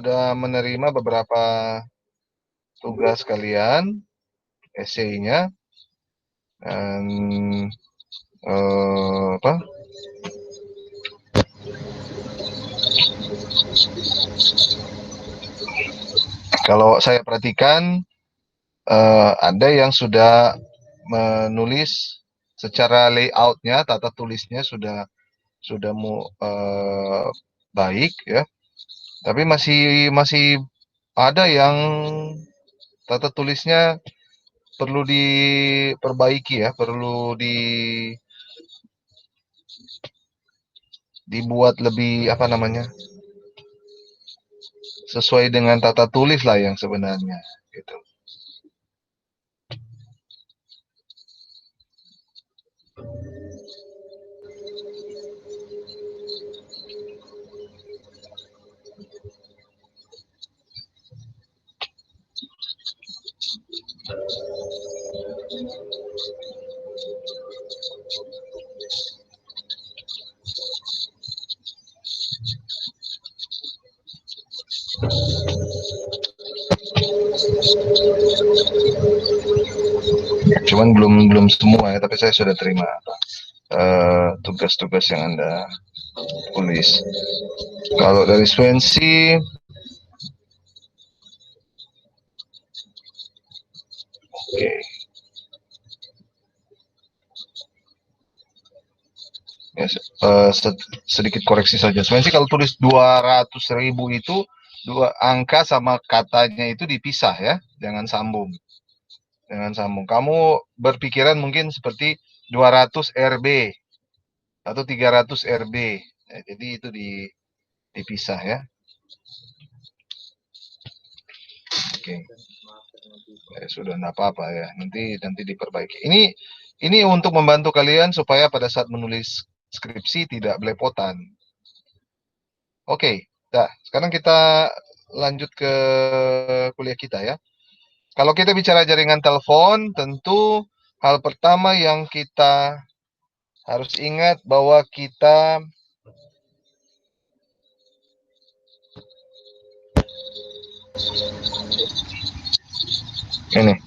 sudah menerima beberapa tugas kalian, essay-nya, dan apa? Kalau saya perhatikan, ada yang sudah menulis secara layoutnya, tata tulisnya sudah baik ya. Tapi masih ada yang tata tulisnya perlu diperbaiki ya, perlu dibuat lebih apa namanya, sesuai dengan tata tulis lah yang sebenarnya gitu. Cuman belum semua ya, tapi saya sudah terima tugas-tugas yang Anda tulis. Kalau dari Swansea, oke. Ya, sedikit koreksi saja. Swansea kalau tulis 200.000 itu dua angka sama katanya itu dipisah ya, jangan sambung. Jangan sambung. Kamu berpikiran mungkin seperti 200 RB atau 300 RB. Ya, jadi itu dipisah ya. Oke. Ya, sudah enggak apa-apa ya. Nanti diperbaiki. Ini untuk membantu kalian supaya pada saat menulis skripsi tidak belepotan. Oke. Dah, sekarang kita lanjut ke kuliah kita ya. Kalau kita bicara jaringan telepon, tentu hal pertama yang kita harus ingat bahwa kita ini,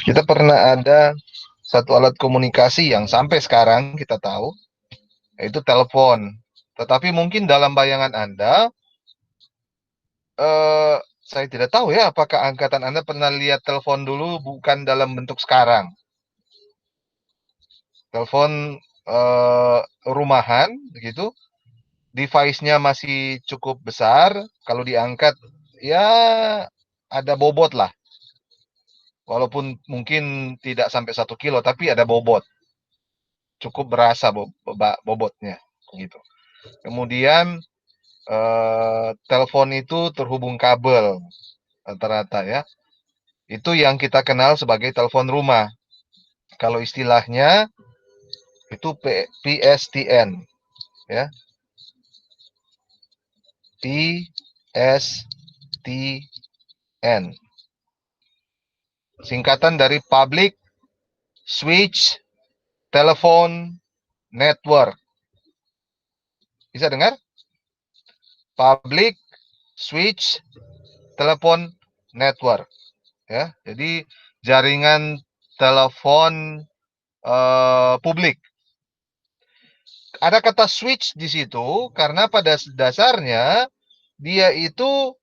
kita pernah ada satu alat komunikasi yang sampai sekarang kita tahu, yaitu telepon. Tetapi mungkin dalam bayangan Anda, saya tidak tahu ya apakah angkatan Anda pernah lihat telepon dulu bukan dalam bentuk sekarang. Telepon rumahan begitu, device-nya masih cukup besar, kalau diangkat ya ada bobot lah. Walaupun mungkin tidak sampai 1 kilo, tapi ada bobot. Cukup berasa bobotnya gitu. Kemudian telepon itu terhubung kabel rata-rata ya. Itu yang kita kenal sebagai telepon rumah. Kalau istilahnya itu PSTN ya. PSTN. Singkatan dari Public Switch Telephone Network. Bisa dengar? Public Switch Telephone Network ya. Jadi jaringan telepon publik. Ada kata switch di situ karena pada dasarnya dia itu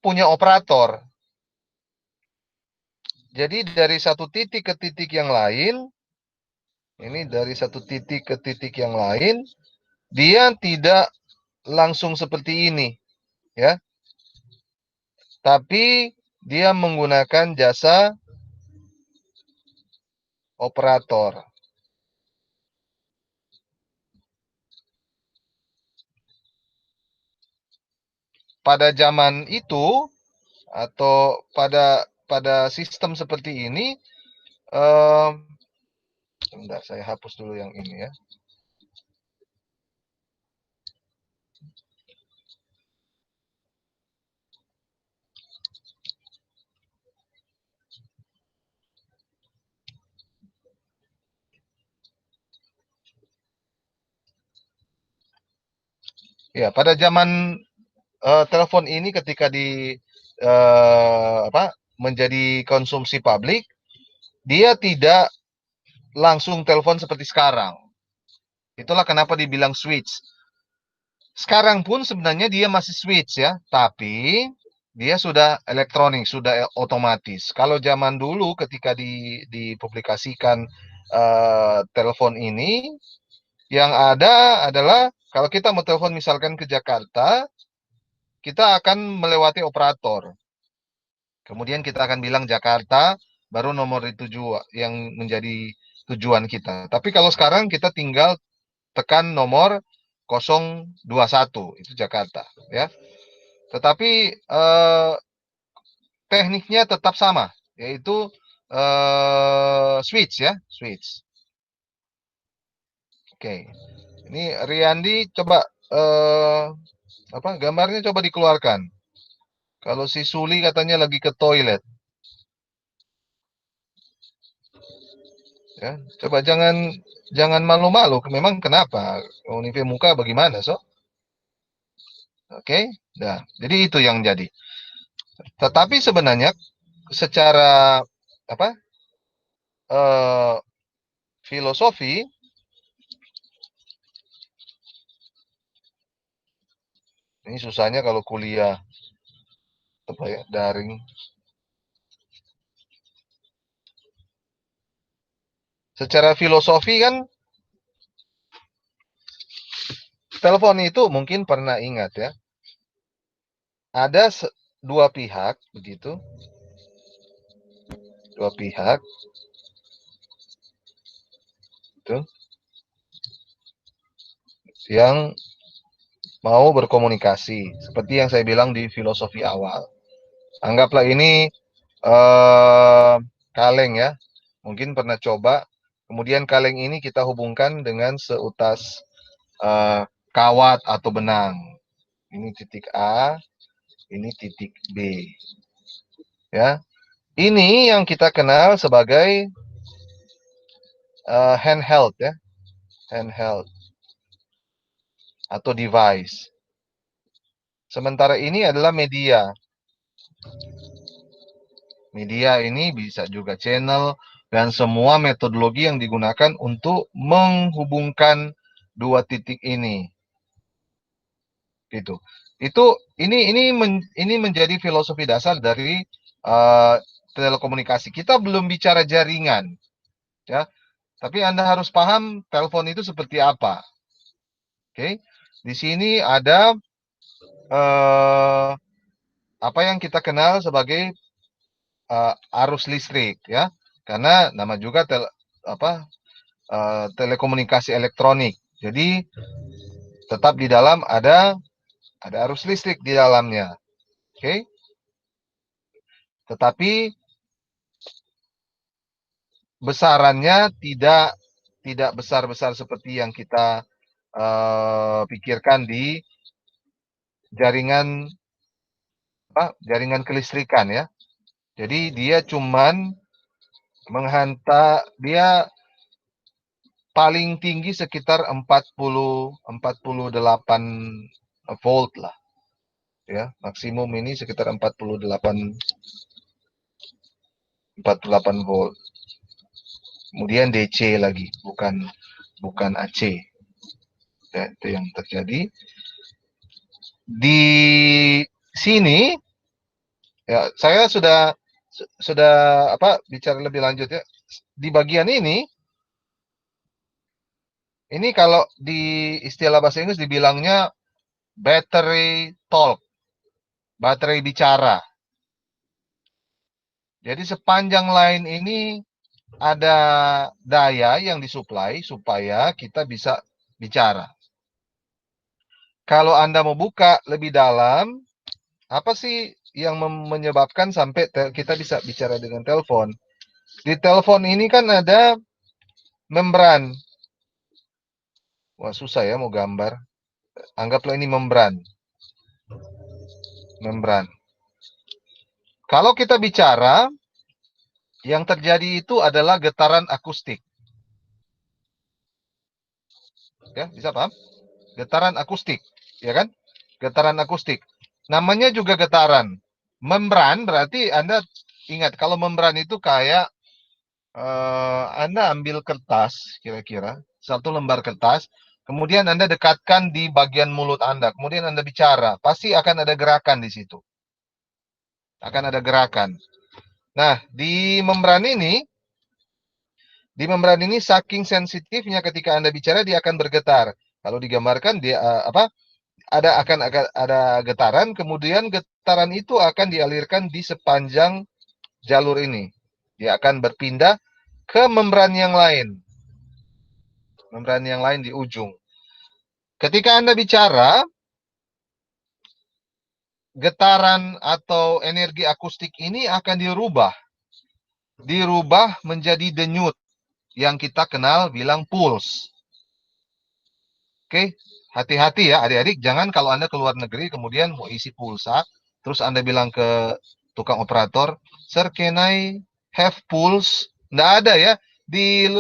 punya operator. Jadi dari satu titik ke titik yang lain, ini dari satu titik ke titik yang lain, dia tidak langsung seperti ini, ya. Tapi dia menggunakan jasa operator. Pada zaman itu atau pada sistem seperti ini, sebentar saya hapus dulu yang ini ya. Ya, pada zaman telepon ini ketika menjadi konsumsi publik, dia tidak langsung telepon seperti sekarang. Itulah kenapa dibilang switch. Sekarang pun sebenarnya dia masih switch ya, tapi dia sudah elektronik, sudah otomatis. Kalau zaman dulu ketika dipublikasikan telepon ini, yang ada adalah kalau kita mau telepon misalkan ke Jakarta, kita akan melewati operator. Kemudian kita akan bilang Jakarta, baru nomor itu yang menjadi tujuan kita. Tapi kalau sekarang kita tinggal tekan nomor 021, itu Jakarta ya. Tetapi tekniknya tetap sama, yaitu switch ya, switch. Oke. Ini Riyandi coba gambarnya coba dikeluarkan. Kalau si Suli katanya lagi ke toilet. Ya, coba jangan malu-malu. Memang kenapa? Unive muka bagaimana, so? Oke, dah. Jadi itu yang jadi. Tetapi sebenarnya secara filosofi, ini susahnya kalau kuliah daring. Secara filosofi kan, telepon itu mungkin pernah ingat ya. Ada dua pihak begitu. Dua pihak. Itu yang mau berkomunikasi, seperti yang saya bilang di filosofi awal. Anggaplah ini kaleng ya, mungkin pernah coba. Kemudian kaleng ini kita hubungkan dengan seutas kawat atau benang. Ini titik A, ini titik B. Ya, ini yang kita kenal sebagai handheld ya, handheld atau device. Sementara ini adalah media. Media ini bisa juga channel dan semua metodologi yang digunakan untuk menghubungkan dua titik ini. Gitu. Ini menjadi filosofi dasar dari telekomunikasi. Kita belum bicara jaringan, ya. Tapi Anda harus paham telepon itu seperti apa. Oke. Di sini ada apa yang kita kenal sebagai arus listrik ya, karena nama juga telekomunikasi elektronik. Jadi tetap di dalam ada arus listrik di dalamnya. Oke. Tetapi besarannya tidak besar-besar seperti yang kita pikirkan di jaringan kelistrikan ya. Jadi dia cuman dia paling tinggi sekitar 48 volt lah. Ya, maksimum ini sekitar 48 volt. Kemudian DC lagi, bukan AC. Ya, itu yang terjadi. Di sini ya, saya sudah bicara lebih lanjut ya. Di bagian ini kalau di istilah bahasa Inggris dibilangnya battery talk, baterai bicara. Jadi sepanjang line ini ada daya yang disuplai supaya kita bisa bicara. Kalau Anda mau buka lebih dalam, apa sih yang menyebabkan sampai kita bisa bicara dengan telepon? Di telepon ini kan ada membran. Wah, susah ya mau gambar. Anggaplah ini membran. Membran. Kalau kita bicara, yang terjadi itu adalah getaran akustik. Ya, bisa paham? Getaran akustik, ya kan? Getaran akustik. Namanya juga getaran. Membran berarti Anda ingat kalau membran itu kayak Anda ambil kertas kira-kira satu lembar kertas, kemudian Anda dekatkan di bagian mulut Anda, kemudian Anda bicara, pasti akan ada gerakan di situ. Akan ada gerakan. Nah, di membran ini saking sensitifnya ketika Anda bicara dia akan bergetar. Kalau digambarkan dia akan ada getaran, kemudian getaran itu akan dialirkan di sepanjang jalur ini. Dia akan berpindah ke membran yang lain. Membran yang lain di ujung. Ketika Anda bicara, getaran atau energi akustik ini akan dirubah menjadi denyut yang kita kenal bilang pulse. Oke, hati-hati ya adik-adik, jangan kalau Anda keluar negeri kemudian mau isi pulsa, terus Anda bilang ke tukang operator, "Sir, can I have pulse?" Nggak ada ya, di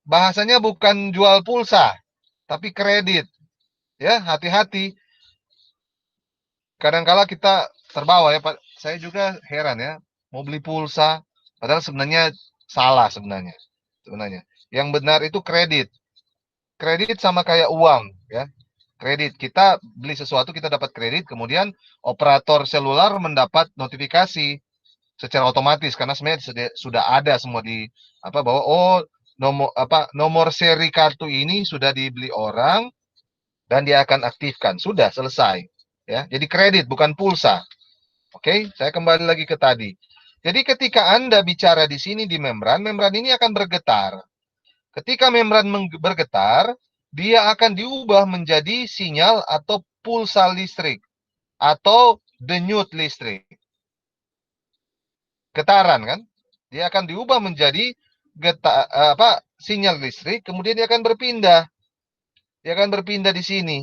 bahasanya bukan jual pulsa, tapi kredit. Ya, hati-hati. Kadangkala kita terbawa ya, Pak. Saya juga heran ya, mau beli pulsa, padahal sebenarnya salah sebenarnya. Yang benar itu kredit. Kredit sama kayak uang ya. Kredit, kita beli sesuatu kita dapat kredit, kemudian operator selular mendapat notifikasi secara otomatis karena sebenarnya sudah ada semua di bahwa nomor seri kartu ini sudah dibeli orang dan dia akan aktifkan. Sudah selesai. Ya, jadi kredit bukan pulsa. Oke, saya kembali lagi ke tadi. Jadi ketika Anda bicara di sini di membran ini akan bergetar. Ketika membran bergetar, dia akan diubah menjadi sinyal atau pulsa listrik atau denyut listrik. Getaran kan? Dia akan diubah menjadi sinyal listrik, kemudian dia akan berpindah. Dia akan berpindah di sini.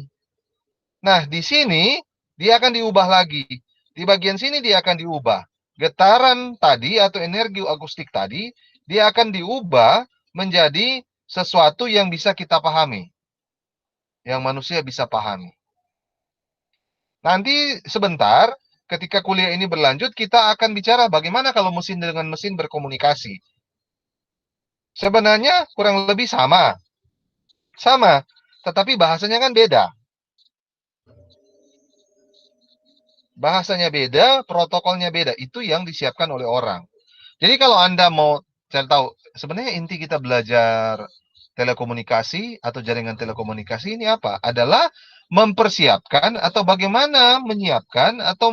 Nah, di sini dia akan diubah lagi. Di bagian sini dia akan diubah. Getaran tadi atau energi akustik tadi, dia akan diubah menjadi sesuatu yang bisa kita pahami. Yang manusia bisa pahami. Nanti sebentar, ketika kuliah ini berlanjut, kita akan bicara bagaimana kalau mesin dengan mesin berkomunikasi. Sebenarnya kurang lebih sama. Sama, tetapi bahasanya kan beda. Bahasanya beda, protokolnya beda. Itu yang disiapkan oleh orang. Jadi kalau Anda mau cari tahu, sebenarnya inti kita belajar telekomunikasi atau jaringan telekomunikasi ini apa? Adalah mempersiapkan atau bagaimana menyiapkan atau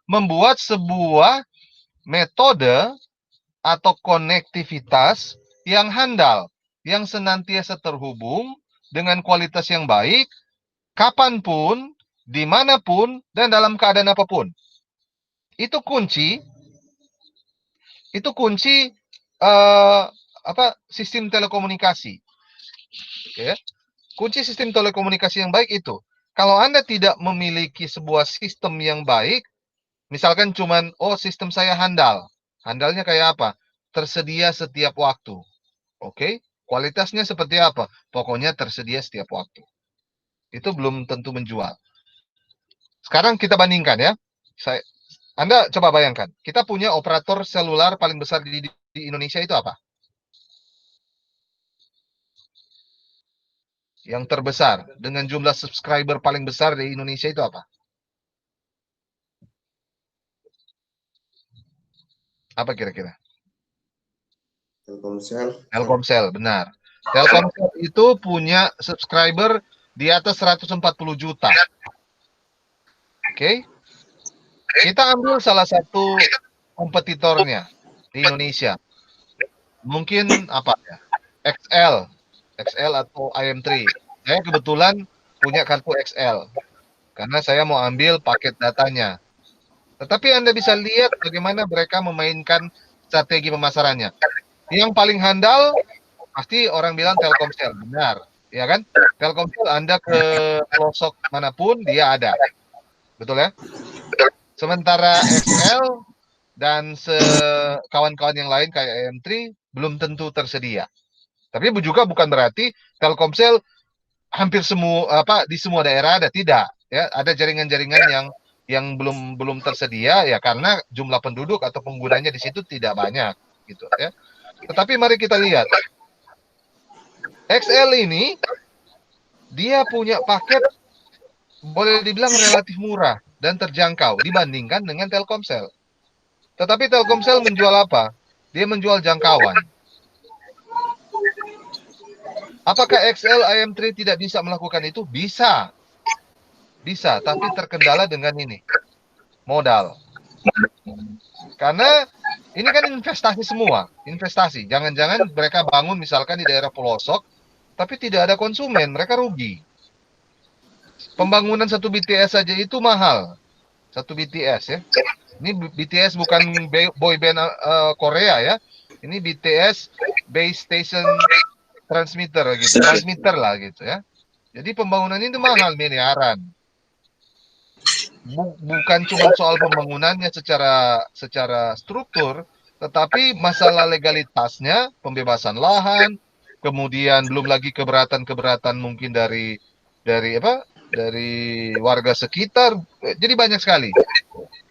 membuat sebuah metode atau konektivitas yang handal, yang senantiasa terhubung dengan kualitas yang baik, kapanpun, dimanapun, dan dalam keadaan apapun. Itu kunci sistem telekomunikasi. Ya. Kunci sistem telekomunikasi yang baik itu. Kalau Anda tidak memiliki sebuah sistem yang baik, misalkan cuman sistem saya handal. Handalnya kayak apa? Tersedia setiap waktu. Oke? Kualitasnya seperti apa? Pokoknya tersedia setiap waktu. Itu belum tentu menjual. Sekarang kita bandingkan ya. Anda coba bayangkan, kita punya operator seluler paling besar di Indonesia itu apa? Yang terbesar dengan jumlah subscriber paling besar di Indonesia itu apa? Apa kira-kira? Telkomsel. Telkomsel, benar. Telkomsel itu punya subscriber di atas 140 juta. Oke. Kita ambil salah satu kompetitornya di Indonesia. Mungkin apa ya? XL atau IM3. Saya kebetulan punya kartu XL karena saya mau ambil paket datanya. Tetapi Anda bisa lihat bagaimana mereka memainkan strategi pemasarannya. Yang paling handal pasti orang bilang Telkomsel, benar, ya kan? Telkomsel Anda ke pelosok manapun dia ada, betul ya? Sementara XL dan kawan-kawan yang lain kayak M3 belum tentu tersedia. Tapi juga bukan berarti Telkomsel hampir semua di semua daerah ada, tidak, ya? Ada jaringan-jaringan yang yang belum tersedia ya karena jumlah penduduk atau penggunanya di situ tidak banyak gitu ya. Tetapi mari kita lihat XL ini dia punya paket boleh dibilang relatif murah dan terjangkau dibandingkan dengan Telkomsel. Tetapi Telkomsel menjual apa? Dia menjual jangkauan. Apakah XL IM3 tidak bisa melakukan itu? Bisa. Bisa, tapi terkendala dengan ini. Modal. Karena ini kan investasi semua. Investasi. Jangan-jangan mereka bangun misalkan di daerah pelosok, tapi tidak ada konsumen. Mereka rugi. Pembangunan satu BTS saja itu mahal. Satu BTS ya. Ini BTS bukan boy band Korea ya. Ini BTS base station transmitter gitu. Transmitter lah gitu ya. Jadi pembangunan ini mahal miliaran. Bukan cuma soal pembangunannya secara struktur, tetapi masalah legalitasnya, pembebasan lahan, kemudian belum lagi keberatan-keberatan mungkin dari apa? Dari warga sekitar. Jadi banyak sekali.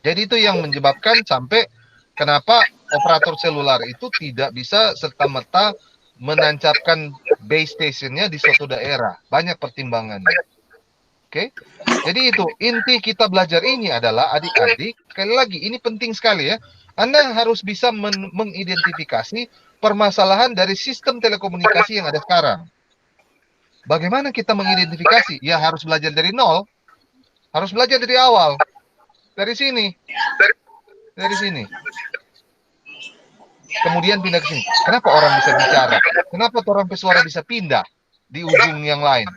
Jadi itu yang menyebabkan sampai kenapa operator seluler itu tidak bisa serta-merta menancapkan base stationnya di suatu daerah. Banyak pertimbangannya. Oke. Jadi itu inti kita belajar ini adalah adik-adik, sekali lagi ini penting sekali ya. Anda harus bisa mengidentifikasi permasalahan dari sistem telekomunikasi yang ada sekarang. Bagaimana kita mengidentifikasi? Ya harus belajar dari nol. Harus belajar dari awal. Dari sini. Dari sini. Kemudian pindah ke sini. Kenapa orang bisa bicara? Kenapa orang pesuara bisa pindah di ujung yang lain?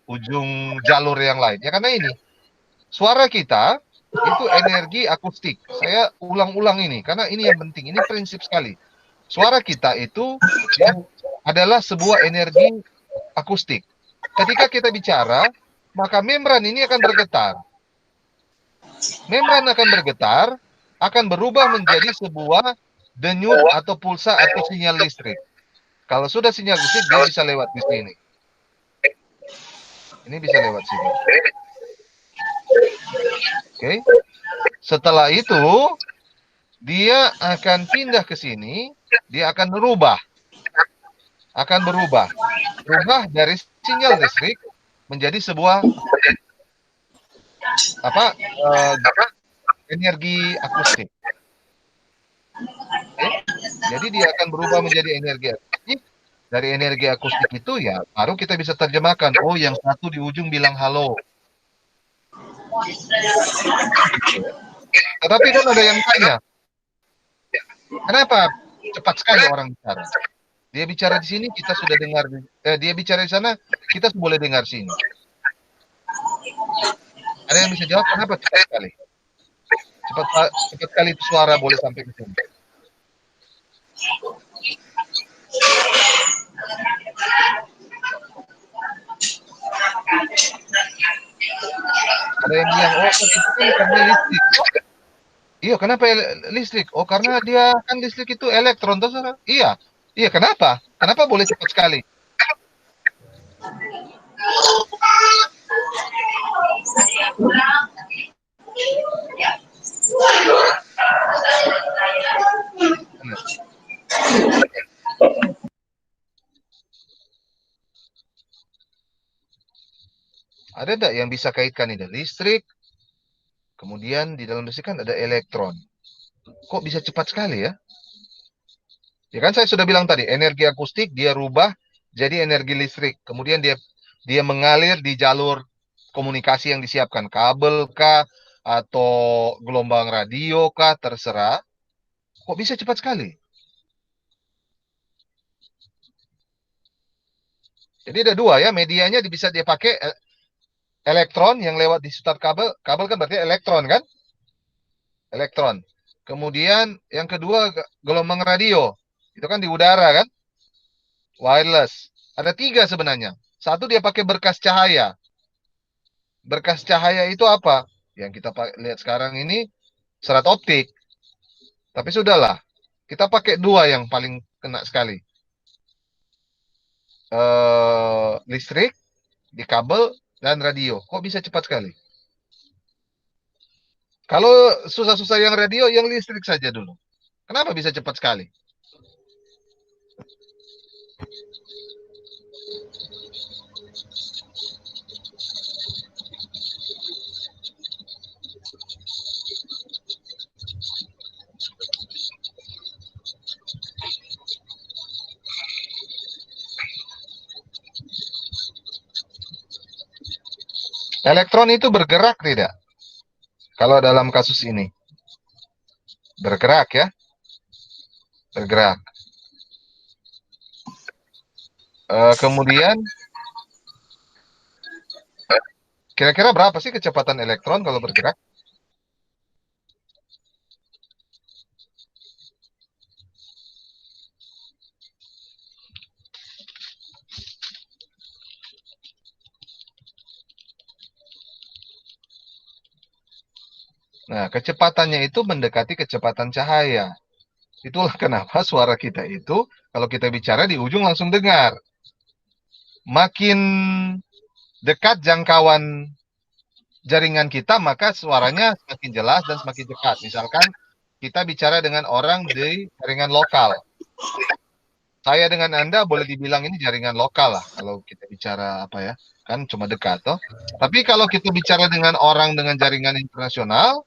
Ujung jalur yang lain. Ya karena ini. Suara kita itu energi akustik. Saya ulang-ulang ini karena ini yang penting. Ini prinsip sekali. Suara kita itu ya, adalah sebuah energi akustik. Ketika kita bicara, maka membran ini akan bergetar. Membran akan bergetar, akan berubah menjadi sebuah denyut atau pulsa atau sinyal listrik. Kalau sudah sinyal listrik, dia bisa lewat di sini. Ini bisa lewat sini. Oke. Setelah itu, dia akan pindah ke sini, dia akan berubah. Berubah dari sinyal listrik menjadi sebuah energi akustik. Okay? Jadi dia akan berubah menjadi energi akustik. Dari energi akustik itu ya baru kita bisa terjemahkan. Oh, yang satu di ujung bilang halo. Tetapi kan ada yang tanya, kenapa cepat sekali orang bicara? Dia bicara di sini kita sudah dengar, dia bicara di sana kita boleh dengar sini. Ada yang bisa jawab kenapa cepat sekali? Cepat sekali suara boleh sampai ke sini. Ada yang bilang, oh itu kan karena listrik. Iya, kenapa listrik? Oh, karena dia kan listrik itu elektron, toh saudara? Iya, iya. Kenapa? Kenapa boleh cepat sekali? Ada enggak yang bisa kaitkan ini? Listrik, kemudian di dalam listrik kan ada elektron. Kok bisa cepat sekali ya? Ya kan saya sudah bilang tadi, energi akustik dia rubah jadi energi listrik. Kemudian dia mengalir di jalur komunikasi yang disiapkan, kabel kah atau gelombang radio kah, terserah. Kok bisa cepat sekali? Jadi ada dua ya, medianya bisa dia pakai elektron yang lewat di setar kabel. Kabel kan berarti elektron kan? Elektron. Kemudian yang kedua gelombang radio. Itu kan di udara kan? Wireless. Ada tiga sebenarnya. Satu dia pakai berkas cahaya. Berkas cahaya itu apa? Yang kita lihat sekarang ini serat optik. Tapi sudahlah. Kita pakai dua yang paling kena sekali. Listrik, di kabel, dan radio. Kok bisa cepat sekali? Kalau susah-susah yang radio, yang listrik saja dulu. Kenapa bisa cepat sekali? Elektron itu bergerak tidak? Kalau dalam kasus ini. Bergerak ya. Bergerak. Kemudian, kira-kira berapa sih kecepatan elektron kalau bergerak? Nah, kecepatannya itu mendekati kecepatan cahaya. Itulah kenapa suara kita itu, kalau kita bicara di ujung langsung dengar. Makin dekat jangkauan jaringan kita, maka suaranya semakin jelas dan semakin dekat. Misalkan kita bicara dengan orang di jaringan lokal. Saya dengan Anda boleh dibilang ini jaringan lokal lah, kalau kita bicara apa ya, kan cuma dekat toh. Tapi kalau kita bicara dengan orang dengan jaringan internasional,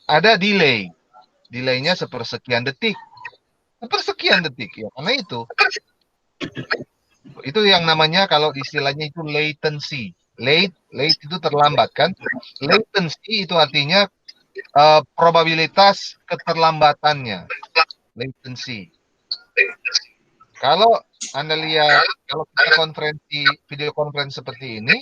ada delay. Delaynya sepersekian detik. Sepersekian detik ya, karena itu yang namanya kalau istilahnya itu latency. Late itu terlambat kan. Latency itu artinya probabilitas keterlambatannya. Latency. Kalau Anda lihat, kalau kita video konferensi seperti ini,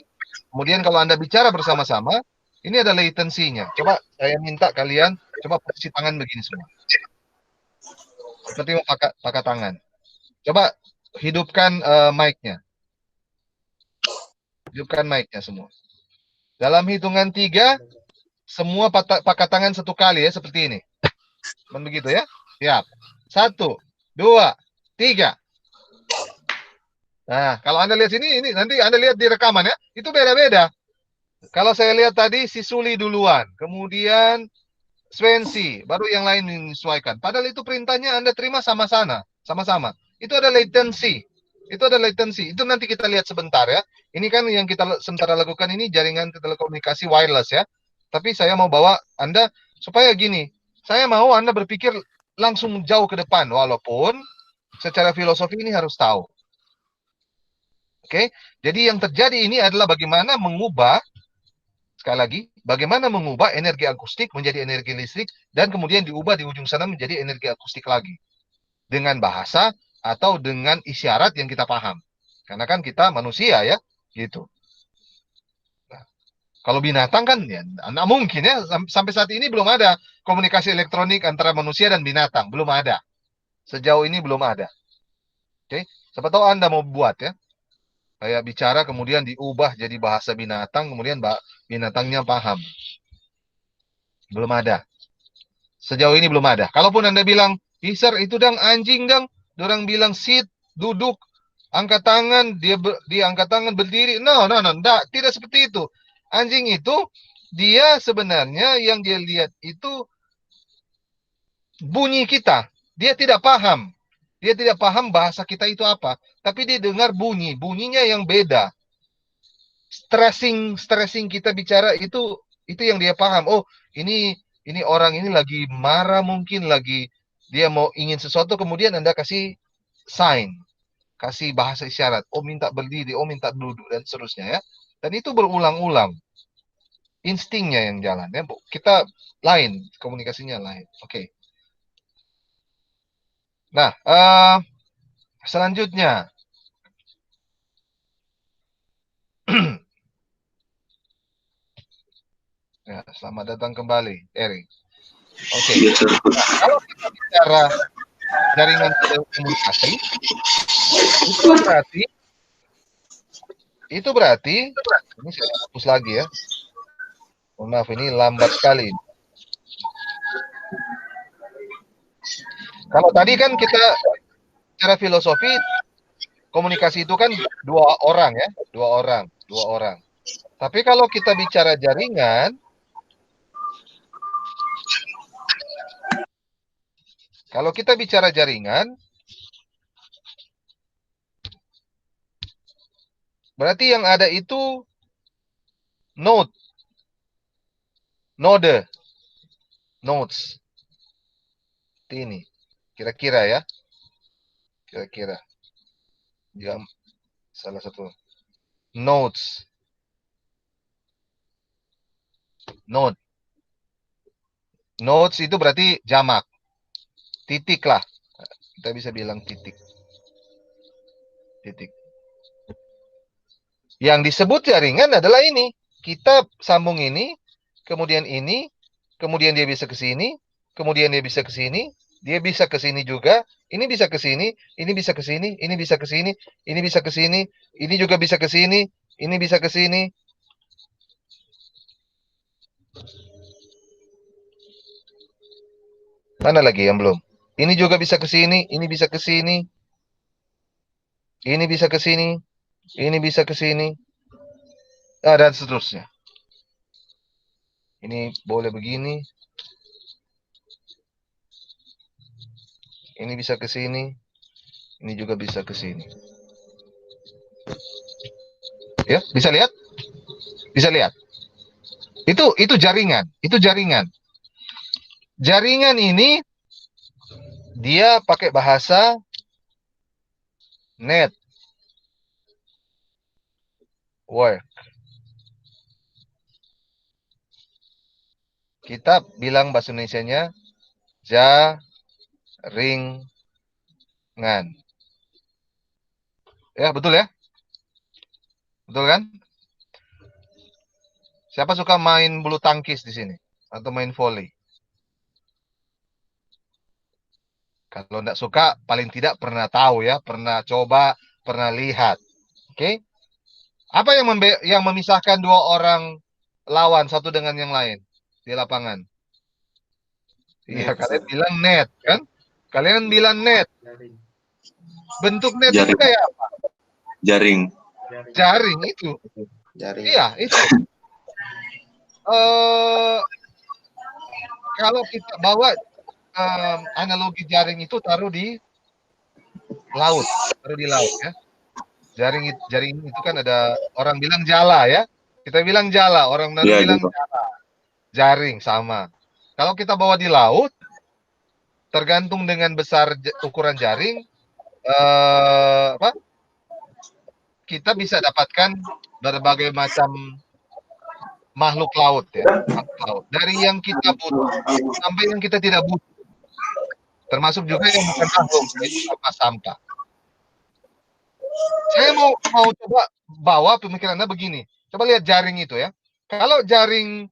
kemudian kalau Anda bicara bersama-sama, ini ada latensinya. Coba saya minta kalian, coba posisi tangan begini semua. Seperti mau pakai tangan. Coba hidupkan mic-nya. Hidupkan mic-nya semua. Dalam hitungan 3, semua pakai tangan satu kali ya, seperti ini. Begitu ya. Siap. 1, 2, 3. Nah, kalau Anda lihat sini, ini nanti Anda lihat di rekaman ya, itu beda-beda. Kalau saya lihat tadi si Suli duluan, kemudian Swansea, baru yang lain menyesuaikan. Padahal itu perintahnya Anda terima sama-sama. Itu ada latency. Itu nanti kita lihat sebentar ya. Ini kan yang kita sementara lakukan ini jaringan telekomunikasi wireless ya. Tapi saya mau bawa Anda supaya gini. Saya mau Anda berpikir langsung jauh ke depan. Walaupun secara filosofi ini harus tahu. Oke, jadi yang terjadi ini adalah bagaimana mengubah, sekali lagi, bagaimana mengubah energi akustik menjadi energi listrik dan kemudian diubah di ujung sana menjadi energi akustik lagi. Dengan bahasa atau dengan isyarat yang kita paham. Karena kan kita manusia ya, gitu. Nah, kalau binatang kan ya nggak mungkin ya, sampai saat ini belum ada komunikasi elektronik antara manusia dan binatang, belum ada. Sejauh ini belum ada. Oke, siapa tahu Anda mau buat ya. Kayak bicara kemudian diubah jadi bahasa binatang, kemudian binatangnya paham. Belum ada. Sejauh ini belum ada. Kalaupun Anda bilang, sir itu dang anjing dang, orang bilang sit, duduk, angkat tangan, dia angkat tangan berdiri. No, enggak, tidak seperti itu. Anjing itu dia sebenarnya yang dia lihat itu bunyi kita. Dia tidak paham. Dia tidak paham bahasa kita itu apa, tapi dia dengar bunyinya yang beda. Stressing kita bicara itu yang dia paham. Oh, ini orang ini lagi marah, mungkin lagi dia mau ingin sesuatu, kemudian Anda kasih sign, kasih bahasa isyarat. Oh, minta berdiri, oh minta duduk dan seterusnya ya. Dan itu berulang-ulang. Instingnya yang jalan ya. Kita lain, komunikasinya lain. Oke. Nah, selanjutnya ya, selamat datang kembali, Eri. Oke. Nah, kalau kita bicara jaringan telekomunikasi, itu berarti ini saya hapus lagi ya. Mohon maaf, ini lambat sekali. Kalau tadi kan kita secara filosofi komunikasi itu kan dua orang ya, dua orang. Tapi kalau kita bicara jaringan, Kalau kita bicara jaringan, berarti yang ada itu node, nodes. Ini kira-kira ya, kira-kira dia salah satu nodes, nodes itu berarti jamak, titik lah, kita bisa bilang titik. Yang disebut jaringan adalah ini, kita sambung ini, kemudian dia bisa ke sini, kemudian dia bisa ke sini, dia bisa ke sini juga, ini bisa ke sini, ini bisa ke sini, ini bisa ke sini, ini bisa ke sini, ini juga bisa ke sini, ini bisa ke sini. Mana lagi yang belum? Ini juga bisa ke sini, ini bisa ke sini, ini bisa ke sini, ini bisa ke sini, dan seterusnya. Ini boleh begini, ini bisa ke sini, ini juga bisa ke sini. Ya, bisa lihat? Bisa lihat? Itu jaringan, Jaringan ini dia pakai bahasa network. Kita bilang bahasa Indonesianya jaringan. Ya, betul ya? Betul kan? Siapa suka main bulu tangkis di sini? Atau main volley? Kalau tidak suka, paling tidak pernah tahu ya, pernah coba, pernah lihat. Oke? Apa yang memisahkan dua orang lawan satu dengan yang lain di lapangan? Iya, kalian bilang net, kan? Kalian bilang net. Bentuk net itu kayak apa? Jaring. Jaring itu. Jaring. Iya, itu. Kalau kita bawa analogi jaring itu taruh di laut ya. Jaring itu kan ada orang bilang jala ya. Kita bilang jala, orang bilang gitu. jala. Jaring sama. Kalau kita bawa di laut, tergantung dengan besar ukuran jaring, kita bisa dapatkan berbagai macam makhluk laut ya. Dari yang kita butuh sampai yang kita tidak butuh. Termasuk juga yang bukan makhluk, sampah-sampah. Saya mau coba bawa pemikiran Anda begini. Coba lihat jaring itu ya. Kalau jaring,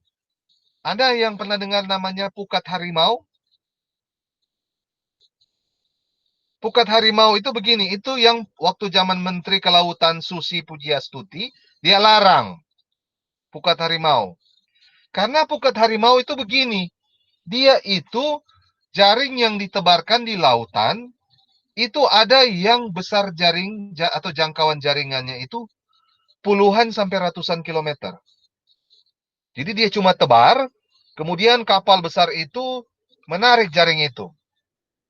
Anda yang pernah dengar namanya pukat harimau? Pukat harimau itu begini, itu yang waktu zaman Menteri Kelautan Susi Pujiastuti, dia larang pukat harimau. Karena pukat harimau itu begini, dia itu jaring yang ditebarkan di lautan, itu ada yang besar jaring atau jangkauan jaringannya itu puluhan sampai ratusan kilometer. Jadi dia cuma tebar, kemudian kapal besar itu menarik jaring itu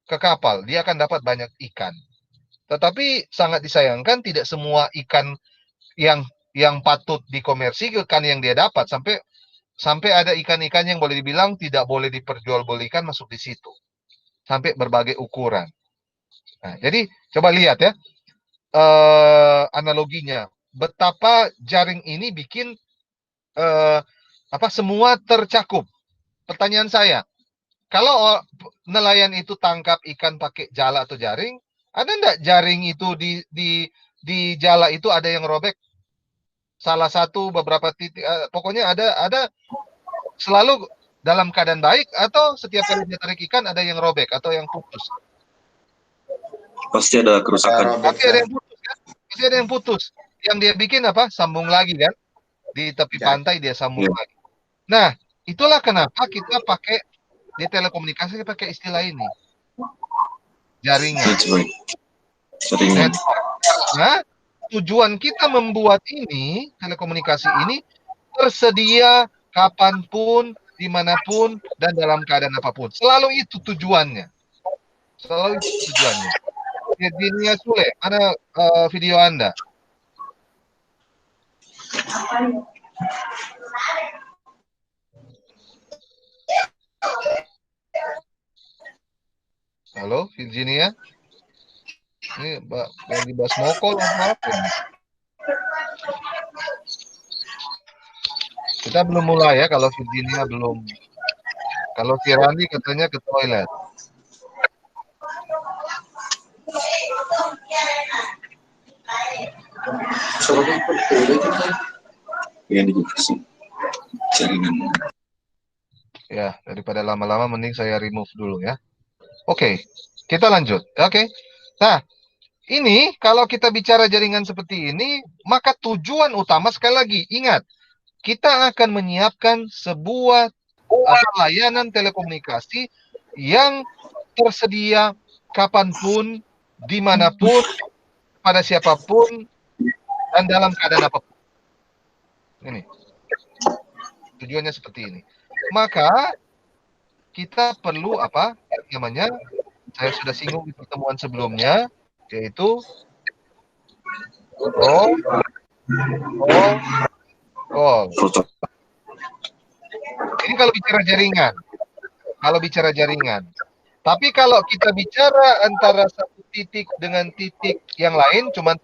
ke kapal, dia akan dapat banyak ikan. Tetapi sangat disayangkan tidak semua ikan yang patut dikomersikan yang dia dapat, sampai ada ikan-ikan yang boleh dibilang tidak boleh diperjualbelikan masuk di situ. Sampai berbagai ukuran. Nah, jadi coba lihat ya analoginya. Betapa jaring ini bikin semua tercakup. Pertanyaan saya, kalau nelayan itu tangkap ikan pakai jala atau jaring, ada enggak jaring itu di jala itu ada yang robek? Salah satu beberapa titik, pokoknya ada selalu dalam keadaan baik, atau setiap kali dia tarik ikan ada yang robek atau yang putus? Pasti ada kerusakan. Pasti ada yang putus kan? Pasti ada yang putus. Yang dia bikin apa? Sambung lagi kan? Di tepi pantai dia sambung lagi. Nah, itulah kenapa kita pakai di telekomunikasi pakai istilah ini, jaringan. Jaringan. Karena tujuan kita membuat ini telekomunikasi ini tersedia kapanpun, dimanapun, dan dalam keadaan apapun. Selalu itu tujuannya. Selalu itu tujuannya. Virginia Sule, mana video Anda? Halo, Virginia? Ini yang dibahas mokol apa ini? Kita belum mulai ya kalau Virginia belum. Kalau Firandi katanya ke toilet. Yang dikasih jaringan. Ya, daripada lama-lama mending saya remove dulu ya. Oke, kita lanjut. Oke. Nah, ini kalau kita bicara jaringan seperti ini, maka tujuan utama sekali lagi, ingat, kita akan menyiapkan sebuah layanan telekomunikasi yang tersedia kapanpun, dimanapun, pada siapapun, dan dalam keadaan apapun. Ini tujuannya seperti ini. Maka kita perlu apa namanya? Saya sudah singgung di pertemuan sebelumnya, yaitu call. Ini kalau bicara jaringan. Kalau bicara jaringan. Tapi kalau kita bicara antara satu titik dengan titik yang lain, cuma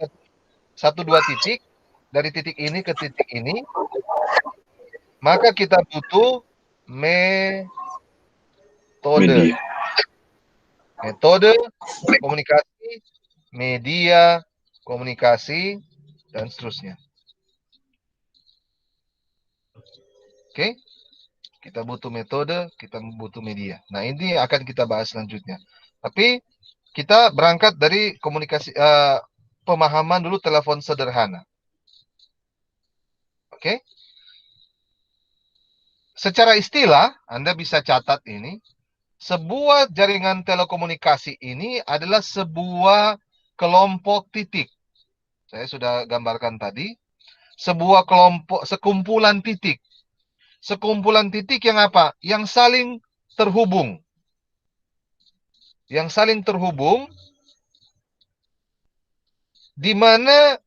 satu dua titik, dari titik ini ke titik ini, maka kita butuh metode. Metode komunikasi, media komunikasi, dan seterusnya. Oke? Kita butuh metode, kita butuh media. Nah, ini akan kita bahas selanjutnya. Tapi kita berangkat dari komunikasi pemahaman dulu telepon sederhana. Oke? Secara istilah, Anda bisa catat ini, sebuah jaringan telekomunikasi ini adalah sebuah kelompok titik. Saya sudah gambarkan tadi. Sebuah kelompok, sekumpulan titik. Sekumpulan titik yang apa? Yang saling terhubung. Yang saling terhubung, di mana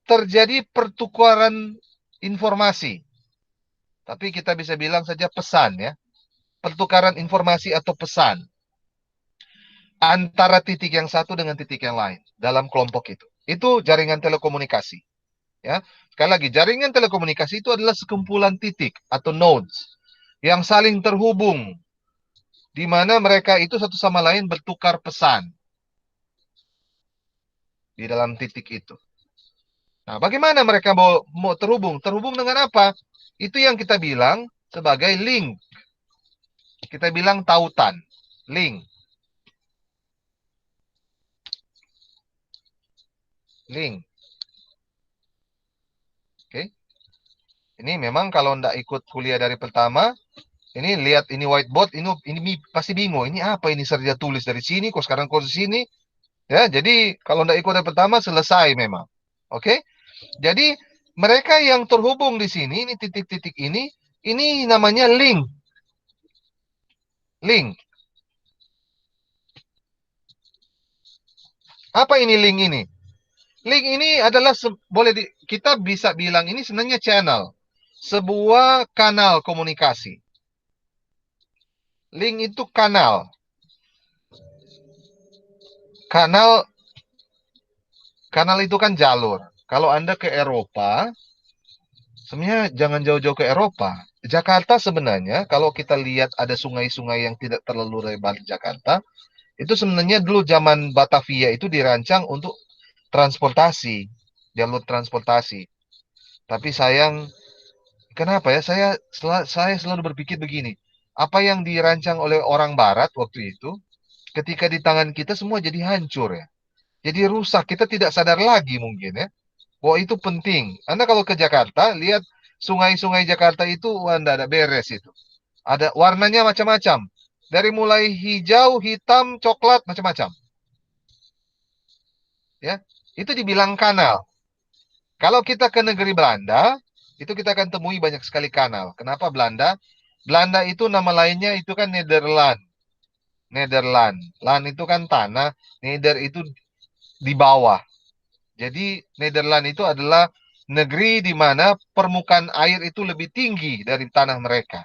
terjadi pertukaran informasi. Tapi kita bisa bilang saja pesan ya. Pertukaran informasi atau pesan. Antara titik yang satu dengan titik yang lain. Dalam kelompok itu. Itu jaringan telekomunikasi. Ya. Sekali lagi, jaringan telekomunikasi itu adalah sekumpulan titik atau nodes. Yang saling terhubung. Di mana mereka itu satu sama lain bertukar pesan. Di dalam titik itu. Nah, bagaimana mereka mau terhubung? Terhubung dengan apa? Itu yang kita bilang sebagai link. Kita bilang tautan. Link. Link. Oke. Ini memang kalau ndak ikut kuliah dari pertama, ini lihat ini whiteboard, ini pasti bingung. Ini apa ini Serja tulis dari sini, kok sekarang kok di sini? Ya, jadi kalau ndak ikut dari pertama selesai memang. Oke? Jadi mereka yang terhubung di sini, ini titik-titik ini namanya link. Link. Apa ini link ini? Link ini adalah kita bisa bilang ini sebenarnya channel. Sebuah kanal komunikasi. Link itu kanal. Kanal itu kan jalur. Kalau Anda ke Eropa, sebenarnya jangan jauh-jauh ke Eropa. Jakarta sebenarnya, kalau kita lihat ada sungai-sungai yang tidak terlalu lebar di Jakarta, itu sebenarnya dulu zaman Batavia itu dirancang untuk transportasi, jalur transportasi. Tapi sayang, kenapa ya? Saya selalu berpikir begini, apa yang dirancang oleh orang Barat waktu itu, ketika di tangan kita semua jadi hancur ya. Jadi rusak, kita tidak sadar lagi mungkin ya. Wah itu penting. Anda kalau ke Jakarta, lihat sungai-sungai Jakarta itu, wah enggak ada beres itu. Ada warnanya macam-macam. Dari mulai hijau, hitam, coklat, macam-macam. Ya, itu dibilang kanal. Kalau kita ke negeri Belanda, itu kita akan temui banyak sekali kanal. Kenapa Belanda? Belanda itu nama lainnya itu kan Nederland. Nederland. Land itu kan tanah, Neder itu di bawah. Jadi Nederland itu adalah negeri di mana permukaan air itu lebih tinggi dari tanah mereka.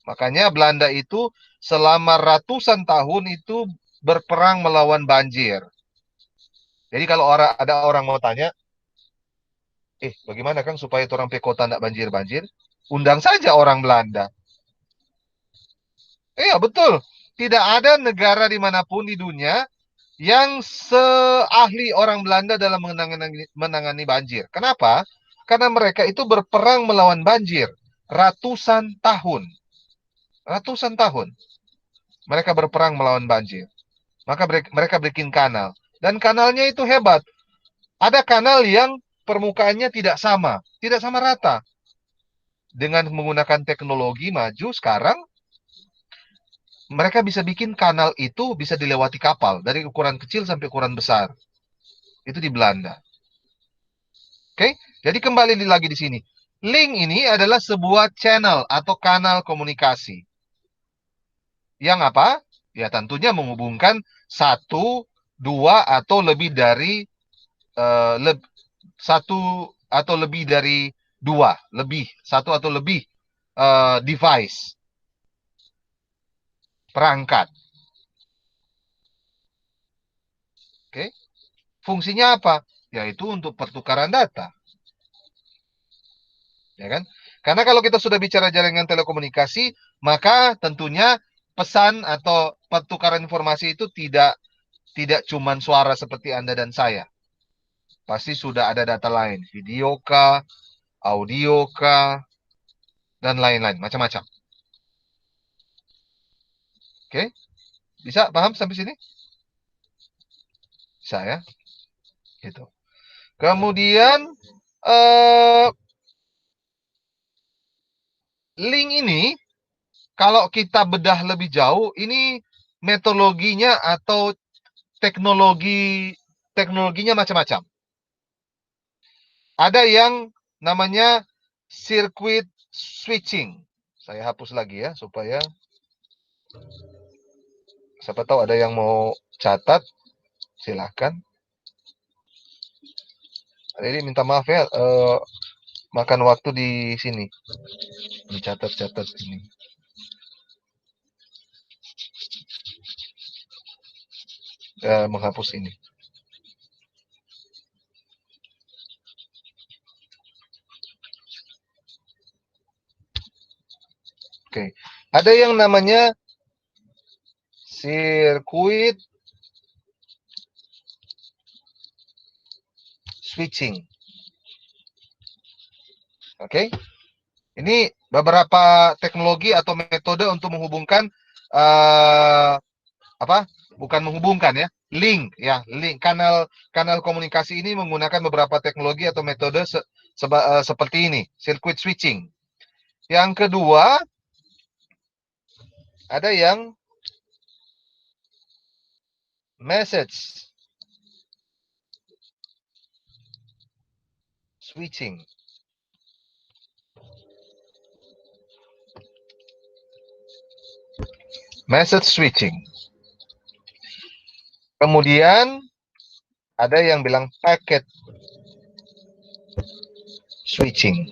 Makanya Belanda itu selama ratusan tahun itu berperang melawan banjir. Jadi kalau ada orang mau tanya, bagaimana kan supaya orang Pekota tidak banjir-banjir? Undang saja orang Belanda. Iya betul. Tidak ada negara dimanapun di dunia yang seahli orang Belanda dalam menangani banjir. Kenapa? Karena mereka itu berperang melawan banjir ratusan tahun. Ratusan tahun mereka berperang melawan banjir. Maka mereka bikin kanal. Dan kanalnya itu hebat. Ada kanal yang permukaannya tidak sama rata. Dengan menggunakan teknologi maju sekarang, mereka bisa bikin kanal itu bisa dilewati kapal dari ukuran kecil sampai ukuran besar. Itu di Belanda. Oke, jadi kembali lagi di sini. Link ini adalah sebuah channel atau kanal komunikasi. Yang apa? Ya tentunya menghubungkan satu, dua atau lebih dari satu atau lebih dari dua, satu atau lebih device, perangkat. Oke, fungsinya apa? Yaitu untuk pertukaran data. Ya kan? Karena kalau kita sudah bicara jaringan telekomunikasi, maka tentunya pesan atau pertukaran informasi itu tidak cuma suara seperti Anda dan saya. Pasti sudah ada data lain, video kah, audio kah, dan lain-lain, macam-macam. Oke? Bisa paham sampai sini? Bisa ya? Gitu. Kemudian link ini kalau kita bedah lebih jauh, ini metodologinya atau teknologinya macam-macam. Ada yang namanya circuit switching. Saya hapus lagi ya supaya siapa tahu ada yang mau catat, silahkan. Jadi minta maaf ya, makan waktu di sini, mencatat-catat ini. Menghapus ini. Oke, ada yang namanya circuit switching. Oke, ini beberapa teknologi atau metode untuk menghubungkan bukan menghubungkan ya, link kanal komunikasi ini menggunakan beberapa teknologi atau metode seperti ini, circuit switching. Yang kedua, ada yang message switching. Message switching. Kemudian ada yang bilang packet switching.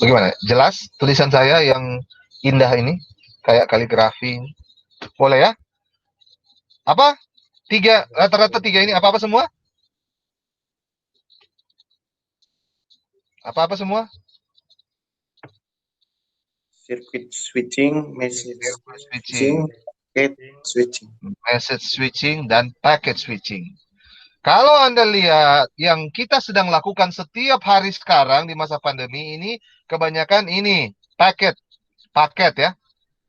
Bagaimana? Jelas tulisan saya yang indah ini? Kayak kaligrafi. Boleh ya? Apa? Rata-rata tiga ini apa-apa semua? Apa-apa semua? Circuit switching, message switching, packet switching. Message switching dan packet switching. Kalau Anda lihat yang kita sedang lakukan setiap hari sekarang di masa pandemi ini, kebanyakan ini paket ya,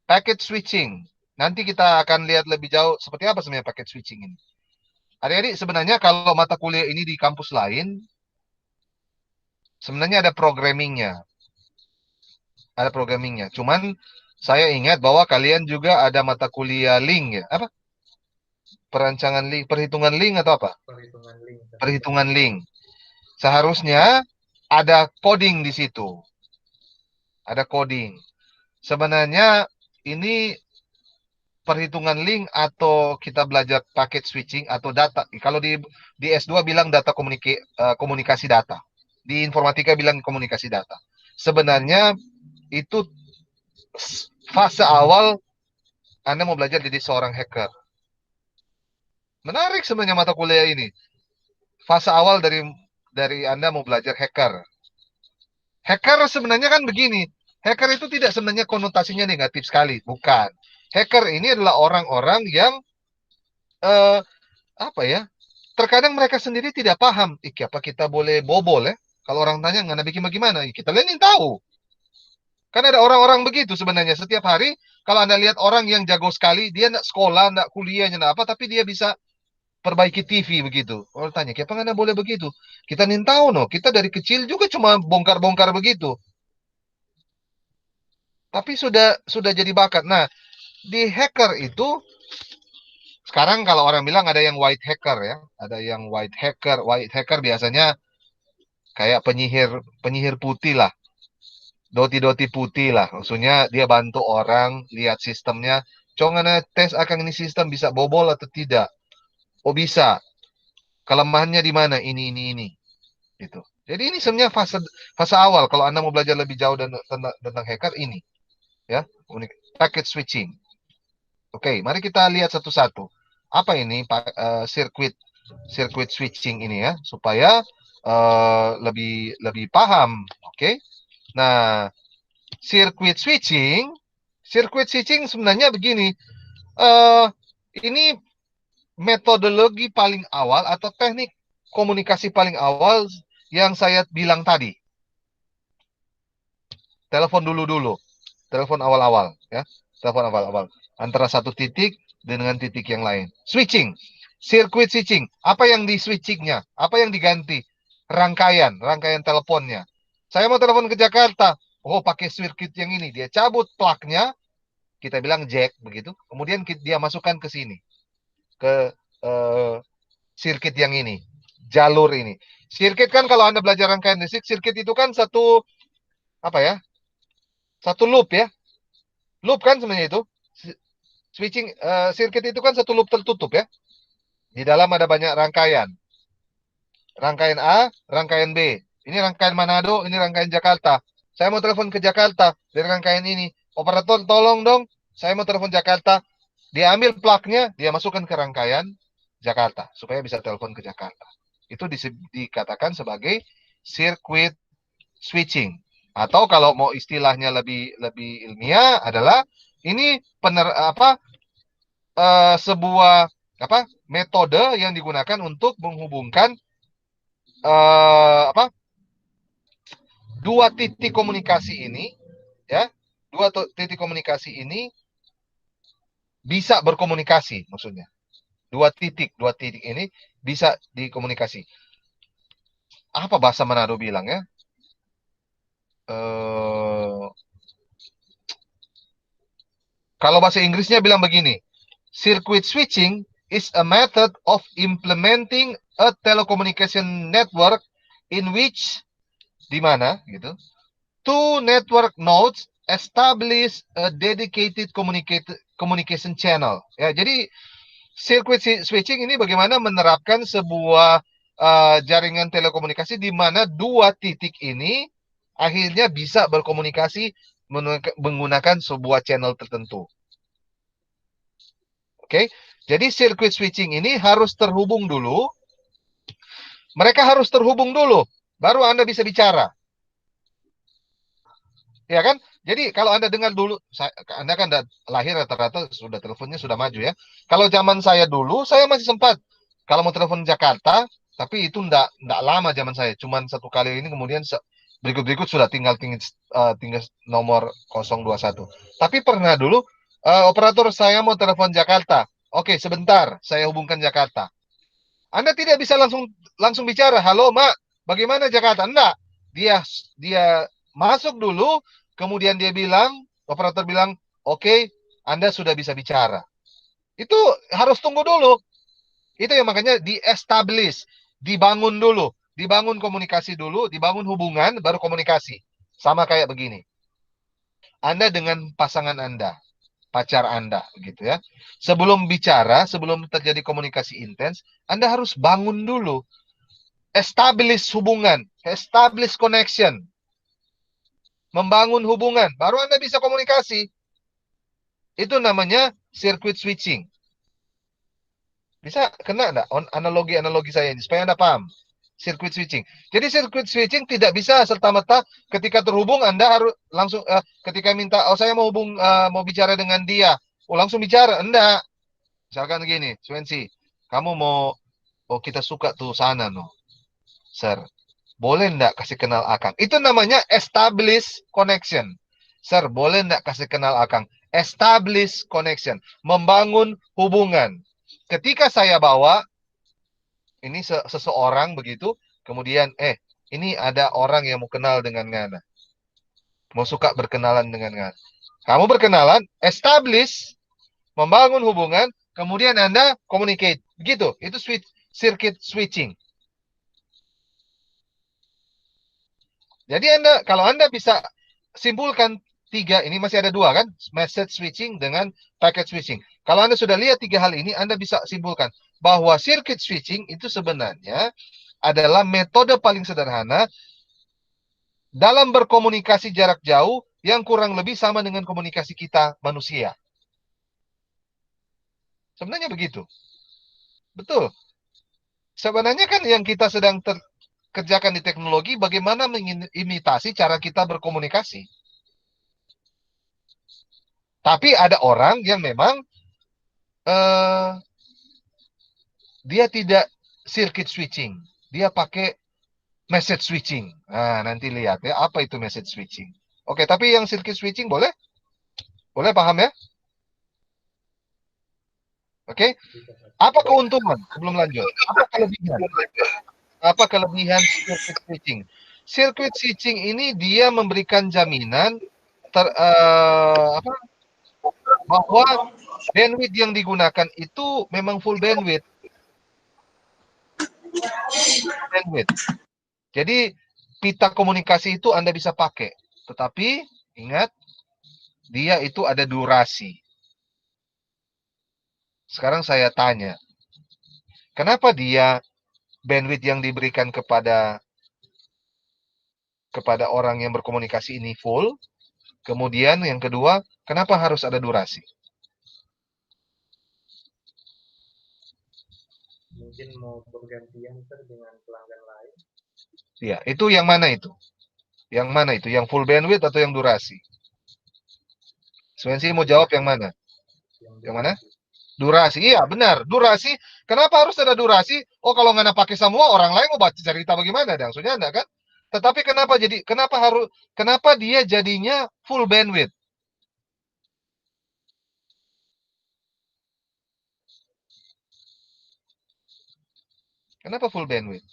packet switching. Nanti kita akan lihat lebih jauh seperti apa sebenarnya packet switching ini. Adik-adik, sebenarnya kalau mata kuliah ini di kampus lain, sebenarnya ada programmingnya. Ada programmingnya. Cuman saya ingat bahwa kalian juga ada mata kuliah link ya. Apa? Perancangan link, perhitungan link atau apa? Perhitungan link. Seharusnya ada coding di situ. ada coding. Sebenarnya ini perhitungan link atau kita belajar paket switching atau data. Kalau di S2 bilang komunikasi data. Di informatika bilang komunikasi data. Sebenarnya itu fase awal Anda mau belajar jadi seorang hacker. Menarik sebenarnya mata kuliah ini. Fase awal dari Anda mau belajar hacker. Hacker sebenarnya kan begini. Hacker itu tidak sebenarnya konotasinya negatif sekali, bukan. Hacker ini adalah orang-orang yang eh, apa ya? Terkadang mereka sendiri tidak paham. Apa kita boleh bobol ya? Kalau orang tanya nggak bikin bagaimana? Kita lihat yang tahu. Kan ada orang-orang begitu sebenarnya. Setiap hari kalau Anda lihat orang yang jago sekali, dia nggak sekolah, nggak kuliahnya, nggak apa, tapi dia bisa perbaiki TV begitu. Orang tanya, kenapa Anda boleh begitu? Kita nih tahu no, kita dari kecil juga cuma bongkar-bongkar begitu. Tapi sudah jadi bakat. Nah, di hacker itu sekarang kalau orang bilang ada yang white hacker ya, ada yang white hacker. White hacker biasanya kayak penyihir putih lah, doti-doti putih lah. Maksudnya dia bantu orang lihat sistemnya. Congana tes akan ini sistem bisa bobol atau tidak. Oh bisa. Kelemahannya di mana? Ini. Gitu. Jadi ini sebenarnya fase awal. Kalau Anda mau belajar lebih jauh tentang hacker ini, ya, packet switching. Oke, mari kita lihat satu-satu. Apa ini circuit switching ini ya, supaya lebih lebih paham. Oke. Nah, circuit switching sebenarnya begini. eh ini metodologi paling awal atau teknik komunikasi paling awal yang saya bilang tadi. Telepon dulu. Telepon awal-awal ya. Telepon awal-awal. Antara satu titik dengan titik yang lain. Switching. Circuit switching. Apa yang di switchingnya? Apa yang diganti? Rangkaian teleponnya. Saya mau telepon ke Jakarta. Oh, pakai circuit yang ini. Dia cabut plugnya, kita bilang jack begitu. Kemudian dia masukkan ke sini. Ke circuit yang ini. Jalur ini. Circuit kan kalau Anda belajar rangkaian listrik, circuit itu kan satu apa ya? Satu loop ya. Loop kan sebenarnya itu. Switching circuit itu kan satu loop tertutup ya. Di dalam ada banyak rangkaian. Rangkaian A, rangkaian B. Ini rangkaian Manado, ini rangkaian Jakarta. Saya mau telepon ke Jakarta dari rangkaian ini. Operator tolong dong, saya mau telepon Jakarta. Dia ambil plugnya, dia masukkan ke rangkaian Jakarta supaya bisa telepon ke Jakarta. Itu dikatakan sebagai circuit switching. Atau kalau mau istilahnya lebih ilmiah adalah ini sebuah metode yang digunakan untuk menghubungkan dua titik komunikasi ini ya, dua titik komunikasi ini bisa berkomunikasi, maksudnya dua titik ini bisa dikomunikasi. Apa bahasa Manado bilang ya, kalau bahasa Inggrisnya bilang begini, circuit switching is a method of implementing a telecommunication network in which, di mana gitu, two network nodes establish a dedicated communication channel. Ya, jadi circuit switching ini bagaimana menerapkan sebuah jaringan telekomunikasi di mana dua titik ini akhirnya bisa berkomunikasi menggunakan sebuah channel tertentu. Oke, jadi circuit switching ini harus terhubung dulu. Mereka harus terhubung dulu, baru Anda bisa bicara. Ya kan? Jadi kalau Anda dengar dulu, Anda kan lahir rata-rata sudah teleponnya sudah maju ya. Kalau zaman saya dulu, saya masih sempat. Kalau mau telepon Jakarta, tapi itu enggak lama zaman saya. Cuman satu kali ini kemudian berikut-berikut sudah tinggal nomor 021. Tapi pernah dulu, operator saya mau telepon Jakarta. Oke, sebentar, saya hubungkan Jakarta. Anda tidak bisa langsung bicara, halo Mak, bagaimana Jakarta? Enggak. Dia masuk dulu, kemudian dia bilang, operator bilang, oke, Anda sudah bisa bicara. Itu harus tunggu dulu. Itu yang makanya di-establish, dibangun dulu, dibangun komunikasi dulu, dibangun hubungan, baru komunikasi. Sama kayak begini. Anda dengan pasangan Anda, pacar Anda, begitu ya. Sebelum bicara, sebelum terjadi komunikasi intens, Anda harus bangun dulu. Establish hubungan, establish connection. Membangun hubungan, baru Anda bisa komunikasi. Itu namanya circuit switching. Bisa kena enggak analogi-analogi saya ini, supaya Anda paham. Circuit switching. Jadi circuit switching tidak bisa serta-merta ketika terhubung Anda harus langsung ketika minta, oh saya mau bicara dengan dia, oh langsung bicara. Enggak. Misalkan gini, Swensi, kamu mau, oh kita suka tuh sana no. Sir, boleh enggak kasih kenal Akang? Itu namanya establish connection. Sir, boleh enggak kasih kenal Akang? Establish connection. Membangun hubungan. Ketika saya bawa, ini seseorang begitu, kemudian, ini ada orang yang mau kenal dengan Ngana. Mau suka berkenalan dengan Ngana. Kamu berkenalan, establish, membangun hubungan, kemudian Anda communicate. Begitu, itu circuit switching. Jadi kalau Anda bisa simpulkan tiga, ini masih ada dua kan? Message switching dengan packet switching. Kalau Anda sudah lihat tiga hal ini, Anda bisa simpulkan bahwa circuit switching itu sebenarnya adalah metode paling sederhana dalam berkomunikasi jarak jauh yang kurang lebih sama dengan komunikasi kita manusia. Sebenarnya begitu. Betul. Sebenarnya kan yang kita sedang kerjakan di teknologi, bagaimana mengimitasi cara kita berkomunikasi. Tapi ada orang yang memang dia tidak circuit switching. Dia pakai message switching. Nah, nanti lihat ya, apa itu message switching. Oke, tapi yang circuit switching boleh? Boleh paham ya? Oke. Apa keuntungan sebelum lanjut? Apa kelebihan? Apa kelebihan circuit switching? Circuit switching ini dia memberikan jaminan bahwa bandwidth yang digunakan itu memang full bandwidth. Jadi pita komunikasi itu Anda bisa pakai, tetapi ingat dia itu ada durasi. Sekarang saya tanya, kenapa dia bandwidth yang diberikan kepada orang yang berkomunikasi ini full? Kemudian yang kedua, kenapa harus ada durasi? Mungkin mau bergantian dengan pelanggan lain. Ya, itu yang mana itu? Yang mana itu? Yang full bandwidth atau yang durasi? Swensi mau jawab yang mana? Yang mana? Durasi. Iya, benar. Durasi. Kenapa harus ada durasi? Oh, kalau nggak pakai semua, orang lain mau baca cerita bagaimana? Dan maksudnya enggak kan? Tetapi kenapa dia jadinya full bandwidth? Kenapa full bandwidth?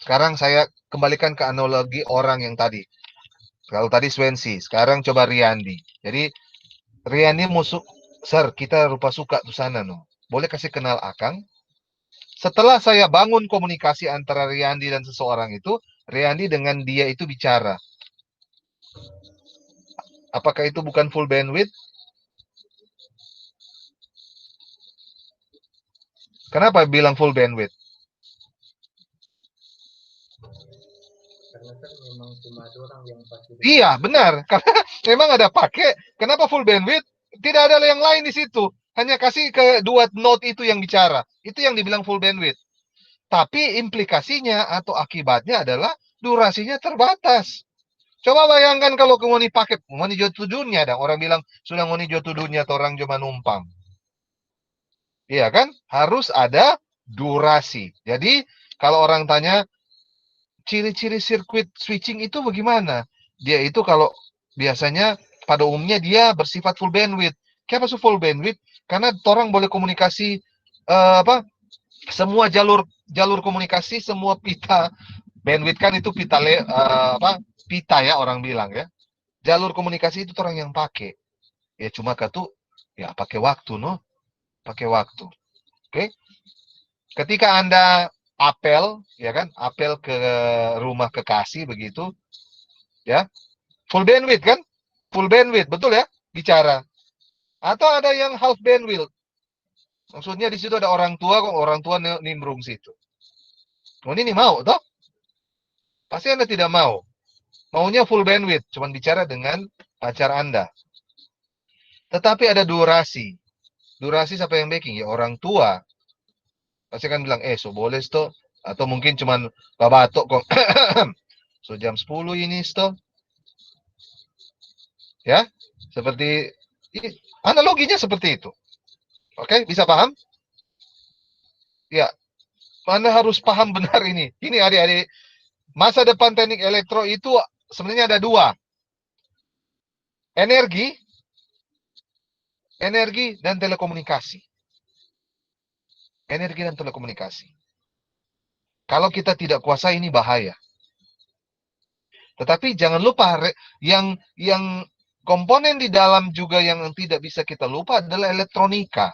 Sekarang saya kembalikan ke analogi orang yang tadi. Kalau tadi Swensi, sekarang coba Riyandi. Jadi Riyandi musuh, Sir, kita rupa suka tuh sana no. Boleh kasih kenal Akang? Setelah saya bangun komunikasi antara Riyandi dan seseorang itu, Riyandi dengan dia itu bicara. Apakah itu bukan full bandwidth? Kenapa bilang full bandwidth? Karena kan memang cuma ada orang yang pakai. Iya, benar. Karena memang ada pakai. Kenapa full bandwidth? Tidak ada yang lain di situ. Hanya kasih ke dua node itu yang bicara. Itu yang dibilang full bandwidth. Tapi implikasinya atau akibatnya adalah durasinya terbatas. Coba bayangkan kalau ngoni pakai, ngoni jatuh dunia, dan orang bilang sudah ngoni jatuh dunia atau orang cuma numpang. Iya kan? Harus ada durasi. Jadi kalau orang tanya ciri-ciri sirkuit switching itu bagaimana? Dia itu kalau biasanya pada umumnya dia bersifat full bandwidth. Kenapa full bandwidth? Karena orang boleh komunikasi semua jalur komunikasi, semua pita bandwidth kan itu pita ya orang bilang ya. Jalur komunikasi itu orang yang pakai. Ya cuma ya pakai waktu no. Pakai waktu. Oke. Ketika Anda apel, ya kan? Apel ke rumah kekasih begitu. Ya, full bandwidth kan? Full bandwidth, betul ya? Bicara. Atau ada yang half bandwidth. Maksudnya di situ ada orang tua kok, orang tua nimbrung situ. Oh, ini mau toh? Pasti Anda tidak mau. Maunya full bandwidth, cuman bicara dengan pacar Anda. Tetapi ada durasi. Durasi siapa yang backing? Ya orang tua. Pasti kan bilang, so boleh sto. Atau mungkin cuman babatok kok. So jam 10 ini sto. Ya, seperti analoginya seperti itu. Oke, bisa paham? Ya, Anda harus paham benar ini. Ini adik-adik, masa depan teknik elektro itu sebenarnya ada dua. Energi dan telekomunikasi. Energi dan telekomunikasi. Kalau kita tidak kuasai ini bahaya. Tetapi jangan lupa yang komponen di dalam juga yang tidak bisa kita lupa adalah elektronika.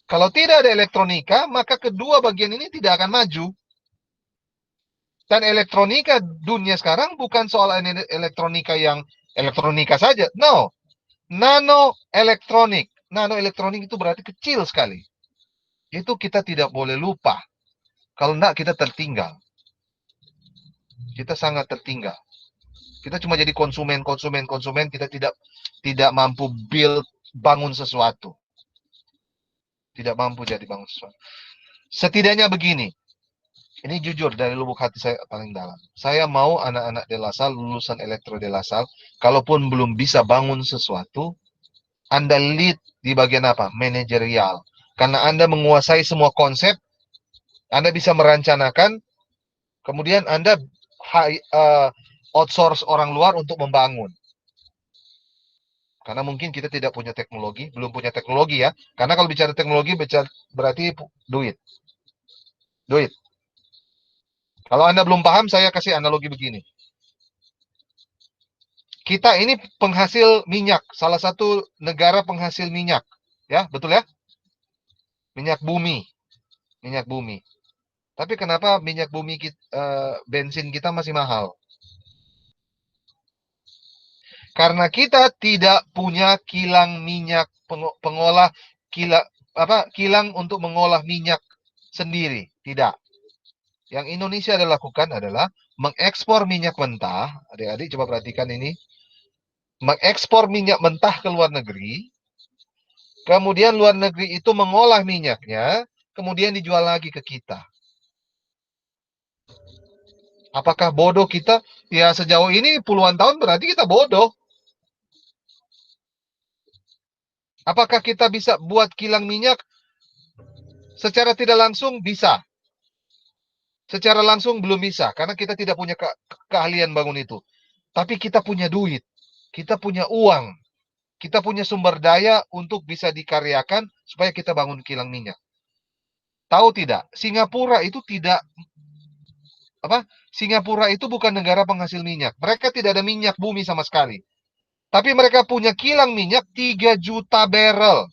Kalau tidak ada elektronika, maka kedua bagian ini tidak akan maju. Dan elektronika dunia sekarang bukan soal elektronika yang elektronika saja. No. Nano elektronik. Nano elektronik itu berarti kecil sekali. Itu kita tidak boleh lupa. Kalau enggak kita tertinggal. Kita sangat tertinggal. Kita cuma jadi konsumen, kita tidak mampu bangun sesuatu. Tidak mampu jadi bangun sesuatu. Setidaknya begini. Ini jujur dari lubuk hati saya paling dalam. Saya mau anak-anak De La Salle, lulusan elektro De La Salle, kalaupun belum bisa bangun sesuatu, Anda lead di bagian apa? Manajerial. Karena Anda menguasai semua konsep, Anda bisa merencanakan, kemudian Anda outsource orang luar untuk membangun. Karena mungkin kita tidak punya teknologi, belum punya teknologi ya. Karena kalau bicara teknologi berarti duit. Duit. Kalau Anda belum paham, saya kasih analogi begini. Kita ini penghasil minyak, salah satu negara penghasil minyak. Ya, betul ya? Minyak bumi. Minyak bumi. Tapi kenapa minyak bumi bensin kita masih mahal? Karena kita tidak punya kilang minyak pengolah kilang untuk mengolah minyak sendiri, tidak. Yang Indonesia lakukan adalah mengekspor minyak mentah. Adik-adik coba perhatikan ini. Mengekspor minyak mentah ke luar negeri. Kemudian luar negeri itu mengolah minyaknya, kemudian dijual lagi ke kita. Apakah bodoh kita? Ya sejauh ini puluhan tahun berarti kita bodoh. Apakah kita bisa buat kilang minyak secara tidak langsung? Bisa. Secara langsung belum bisa, karena kita tidak punya keahlian bangun itu. Tapi kita punya duit, kita punya uang, kita punya sumber daya untuk bisa dikaryakan supaya kita bangun kilang minyak. Tahu tidak? Singapura itu Singapura itu bukan negara penghasil minyak. Mereka tidak ada minyak bumi sama sekali. Tapi mereka punya kilang minyak 3 juta barrel.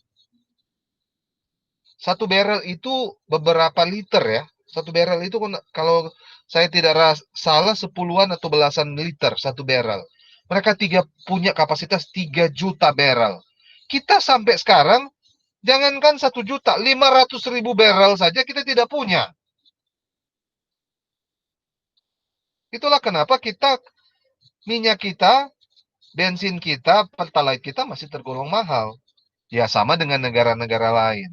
Satu barrel itu beberapa liter ya. Satu barrel itu kalau saya tidak salah 10-an atau belasan liter satu barrel. Mereka punya kapasitas 3 juta barrel. Kita sampai sekarang, jangankan 1 juta, 500.000 barrel saja kita tidak punya. Itulah kenapa minyak kita, bensin kita, pertalite kita masih tergolong mahal. Ya sama dengan negara-negara lain.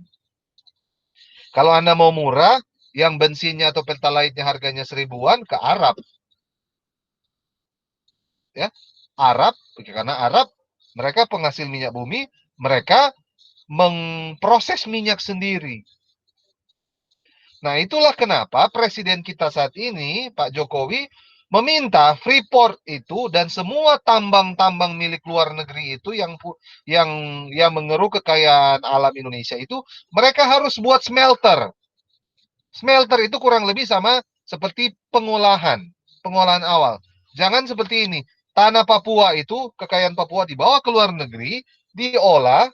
Kalau Anda mau murah, yang bensinnya atau pertalite-nya harganya 1000-an ke Arab. Ya, Arab, karena Arab mereka penghasil minyak bumi, mereka memproses minyak sendiri. Nah, itulah kenapa presiden kita saat ini, Pak Jokowi, meminta Freeport itu dan semua tambang-tambang milik luar negeri itu yang mengeruk kekayaan alam Indonesia itu, mereka harus buat smelter. Smelter itu kurang lebih sama seperti pengolahan awal. Jangan seperti ini. Tanah Papua itu, kekayaan Papua dibawa ke luar negeri, diolah,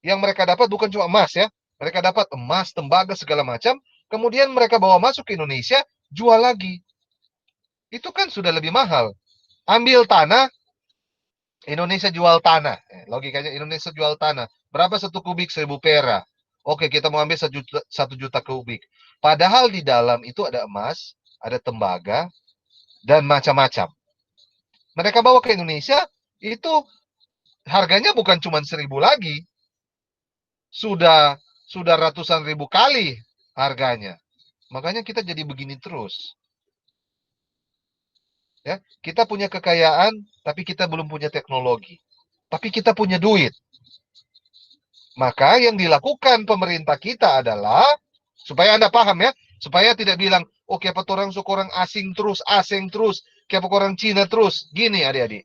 yang mereka dapat bukan cuma emas ya. Mereka dapat emas, tembaga, segala macam. Kemudian mereka bawa masuk ke Indonesia, jual lagi. Itu kan sudah lebih mahal. Ambil tanah, Indonesia jual tanah. Logikanya Indonesia jual tanah. Berapa 1 kubik? 1.000 perak. Oke, kita mau ambil 1 juta kubik. Padahal di dalam itu ada emas, ada tembaga, dan macam-macam. Mereka bawa ke Indonesia, itu harganya bukan cuma 1.000 lagi. Sudah ratusan ribu kali harganya. Makanya kita jadi begini terus. Ya, kita punya kekayaan, tapi kita belum punya teknologi. Tapi kita punya duit. Maka yang dilakukan pemerintah kita adalah, supaya Anda paham ya, supaya tidak bilang, oh kenapa orang suka orang asing terus, kenapa orang Cina terus. Gini adik-adik.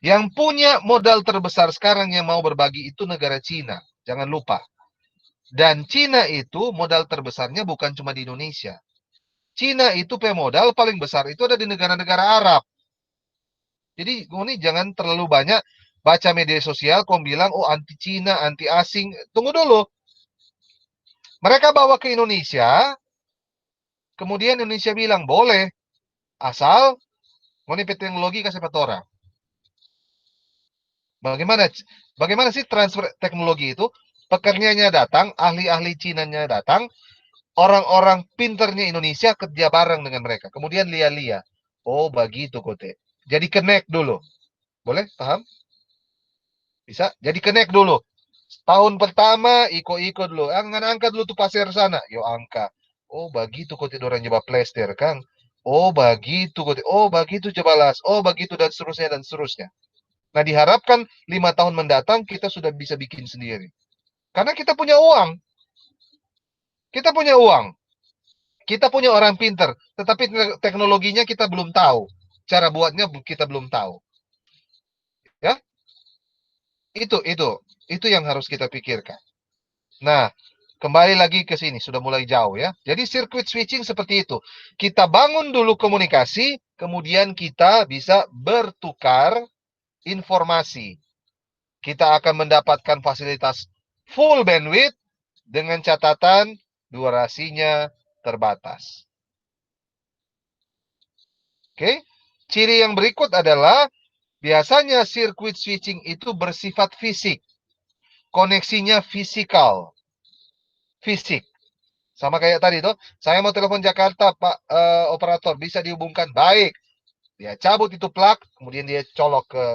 Yang punya modal terbesar sekarang yang mau berbagi itu negara Cina. Jangan lupa. Dan Cina itu modal terbesarnya bukan cuma di Indonesia. Cina itu pemodal paling besar itu ada di negara-negara Arab. Jadi ini jangan terlalu banyak baca media sosial, kau bilang, oh anti Cina, anti asing. Tunggu dulu. Mereka bawa ke Indonesia, kemudian Indonesia bilang, boleh, asal ngoni teknologi kasih patora. Bagaimana sih transfer teknologi itu? Pekerjanya datang, ahli-ahli Cinanya datang, orang-orang pinternya Indonesia kerja bareng dengan mereka. Kemudian lia-lia. Oh, begitu kote. Jadi connect dulu. Boleh? Paham? Bisa? Jadi connect dulu. Tahun pertama, iko-iko dulu. Angkat dulu tuh pasir sana. Yo, angka. Oh, begitu kote orang nyoba plester, Kang. Oh, begitu kote. Oh, begitu coba las. Oh, begitu dan seterusnya dan seterusnya. Nah, diharapkan 5 tahun mendatang kita sudah bisa bikin sendiri. Karena kita punya uang. Kita punya uang. Kita punya orang pinter, tetapi teknologinya kita belum tahu. Cara buatnya kita belum tahu. Ya, itu yang harus kita pikirkan. Nah, kembali lagi ke sini, sudah mulai jauh ya. Jadi circuit switching seperti itu. Kita bangun dulu komunikasi, kemudian kita bisa bertukar informasi. Kita akan mendapatkan fasilitas full bandwidth dengan catatan durasinya terbatas. Oke, ciri yang berikut adalah biasanya sirkuit switching itu bersifat fisik. Koneksinya fisikal. Fisik. Sama kayak tadi tuh, saya mau telepon Jakarta, Pak operator, bisa dihubungkan? Baik. Dia cabut itu plug, kemudian dia colok ke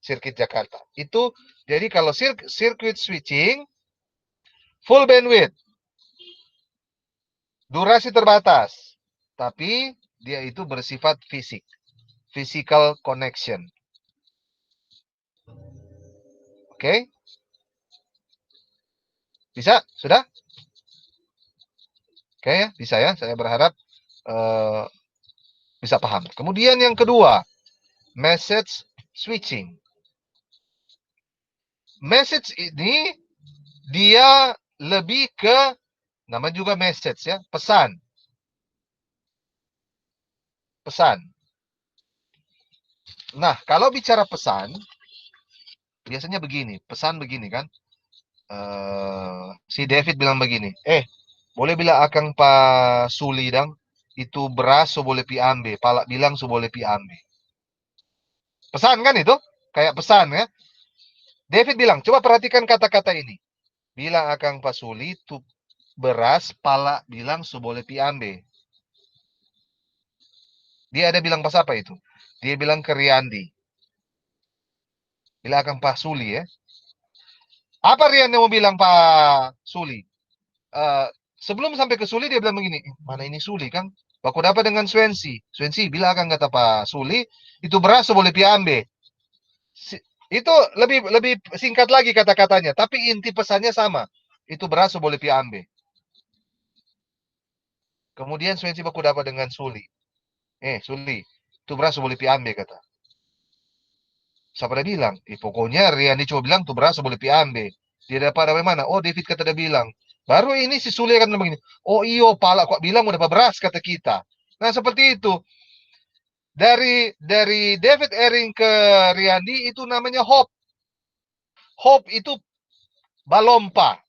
sirkuit Jakarta. Itu, jadi kalau sirkuit switching, full bandwidth. Durasi terbatas. Tapi, dia itu bersifat fisik. Physical connection. Oke? Bisa? Sudah? Oke ya, bisa ya. Saya berharap bisa paham. Kemudian yang kedua, message switching. Message ini dia lebih ke, nama juga message ya, pesan. Pesan. Nah, kalau bicara pesan, biasanya begini, pesan begini kan. Si David bilang begini, boleh bilang akang Pak Suli dang, itu beras so boleh pi ambe, palak bilang so boleh pi ambe. Pesan kan itu? Kayak pesan ya. David bilang, coba perhatikan kata-kata ini. Bilang akang Pak Suli, tu beras, palak bilang so boleh pi ambe. Dia ada bilang pas apa itu? Dia bilang ke Riyandi. Bilang akang Pak Suli ya. Apa Riyandi mau bilang Pak Suli? Sebelum sampai ke Suli dia bilang begini, mana ini Suli kan? Baku dapat dengan Swensi. Swensi bilang akan kata Pak Suli, itu beras so boleh pi ambe. Itu lebih singkat lagi kata-katanya, tapi inti pesannya sama. Itu beras so boleh pi ambe. Kemudian Swensi baku dapat dengan Suli. Suli, itu beras so boleh pi ambe kata. Siapa dia bilang? Pokoknya Riani cuma bilang tuh beras so boleh pi ambe. Dia dapat dari mana? Oh, David kata dia bilang. Baru ini si Suli akan begini. Oh iyo, pala kok bilang udah dapat beras kata kita. Nah, seperti itu. Dari David Ering ke Riyandi itu namanya hop. Hop itu balompa.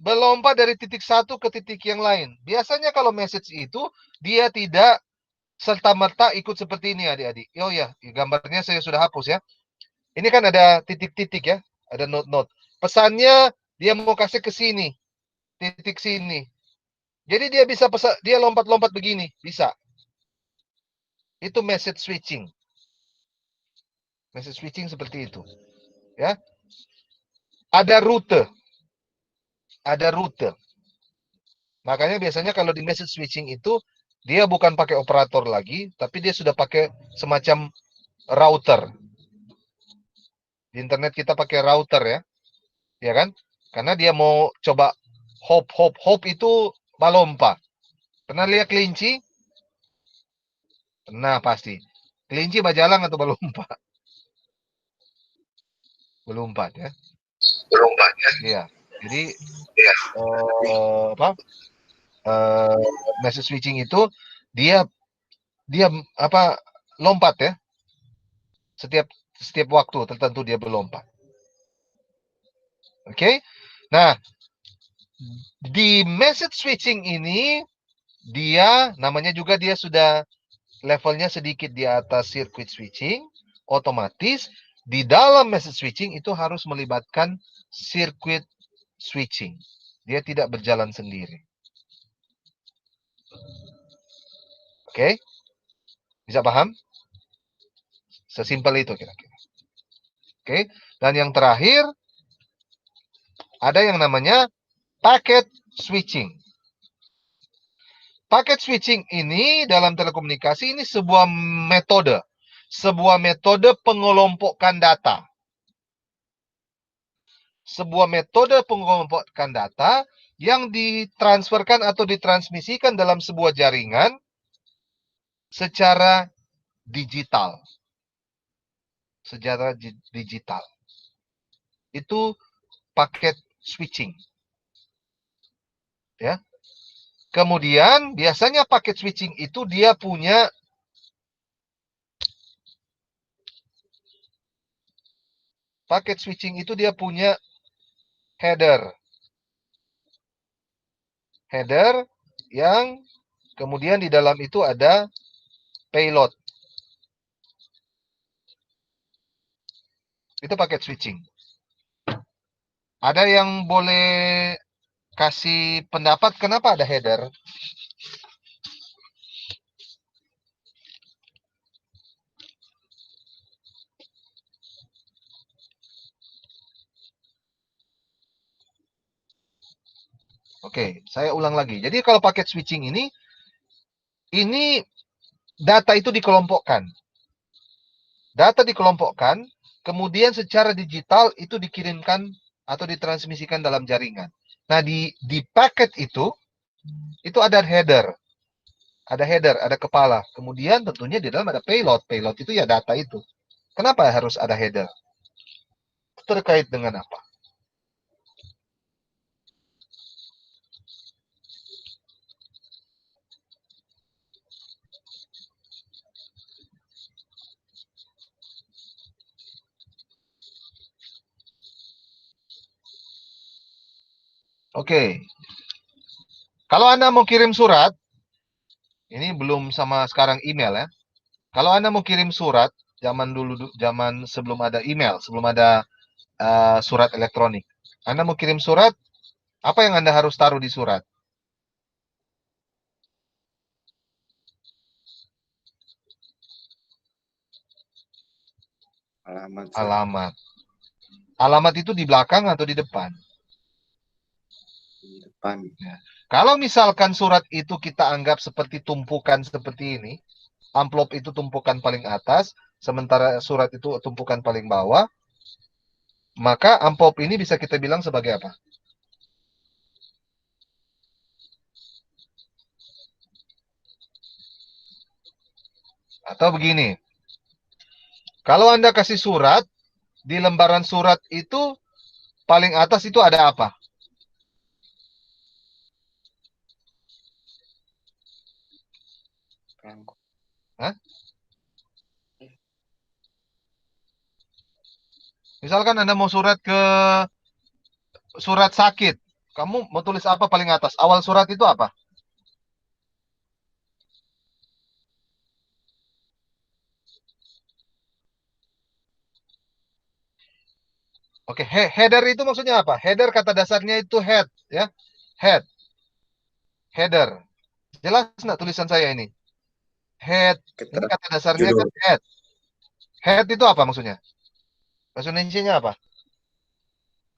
Berlompat dari titik satu ke titik yang lain. Biasanya kalau message itu dia tidak serta-merta ikut seperti ini adik-adik. Oh ya, gambarnya saya sudah hapus ya. Ini kan ada titik-titik ya, ada note-note. Pesannya dia mau kasih ke sini, titik sini. Jadi dia bisa dia lompat-lompat begini, bisa. Itu message switching. Message switching seperti itu. Ya. Ada rute. Ada rute. Makanya biasanya kalau di message switching itu dia bukan pakai operator lagi, tapi dia sudah pakai semacam router. Di internet kita pakai router ya. Ya kan? Karena dia mau coba hop itu balompa. Pernah lihat kelinci? Pernah pasti. Kelinci bajalang atau balompa? Belumpat ya. Berubah ya. Iya. Jadi Iya. apa? Message switching itu dia apa lompat ya. Setiap waktu tertentu dia berlompat. Oke. Nah, di message switching ini dia namanya juga dia sudah levelnya sedikit di atas circuit switching, otomatis di dalam message switching itu harus melibatkan circuit switching. Dia tidak berjalan sendiri. Oke? Bisa paham? Sesimpel itu kira-kira. Oke? Dan yang terakhir ada yang namanya packet switching. Packet switching ini dalam telekomunikasi ini sebuah metode. Sebuah metode pengelompokan data. Sebuah metode pengelompokan data yang ditransferkan atau ditransmisikan dalam sebuah jaringan secara digital. Secara digital. Itu packet switching. Ya. Kemudian biasanya packet switching itu dia punya header. Header yang kemudian di dalam itu ada payload. Itu packet switching. Ada yang boleh kasih pendapat kenapa ada header? Oke, saya ulang lagi. Jadi kalau paket switching ini data itu dikelompokkan. Data dikelompokkan, kemudian secara digital itu dikirimkan atau ditransmisikan dalam jaringan. Nah, di paket itu ada header. Ada header, ada kepala. Kemudian tentunya di dalam ada payload. Payload itu ya data itu. Kenapa harus ada header? Terkait dengan apa? Oke. Kalau Anda mau kirim surat, ini belum sama sekarang email ya. Kalau Anda mau kirim surat, zaman sebelum ada email, sebelum ada surat elektronik. Anda mau kirim surat, apa yang Anda harus taruh di surat? Alamat. Alamat. Alamat itu di belakang atau di depan? Di depan. Ya. Kalau misalkan surat itu kita anggap seperti tumpukan seperti ini, amplop itu tumpukan paling atas, sementara surat itu tumpukan paling bawah, maka amplop ini bisa kita bilang sebagai apa? Atau begini, kalau Anda kasih surat, di lembaran surat itu paling atas itu ada apa? Hah? Misalkan Anda mau surat sakit, kamu mau tulis apa paling atas? Awal surat itu apa? Oke, header itu maksudnya apa? Header kata dasarnya itu head, ya. Header. Jelas nggak tulisan saya ini? Head. Ini kata dasarnya Judul. kan head. Head itu apa maksudnya? Bahasa Indonesianya apa?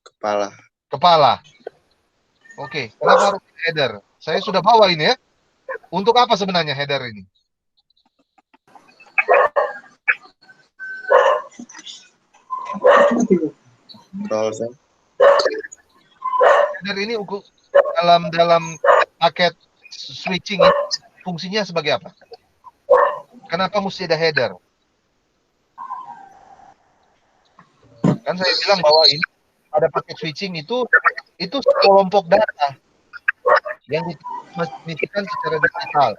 Kepala. Kepala. Oke, kenapa harus header? Saya sudah bawa ini ya. Untuk apa sebenarnya header ini? Browser. Header ini dalam paket switching ini fungsinya sebagai apa? Kenapa mesti ada header? Kan saya bilang bahwa ini ada paket switching itu sekelompok data yang ditransmisikan secara digital.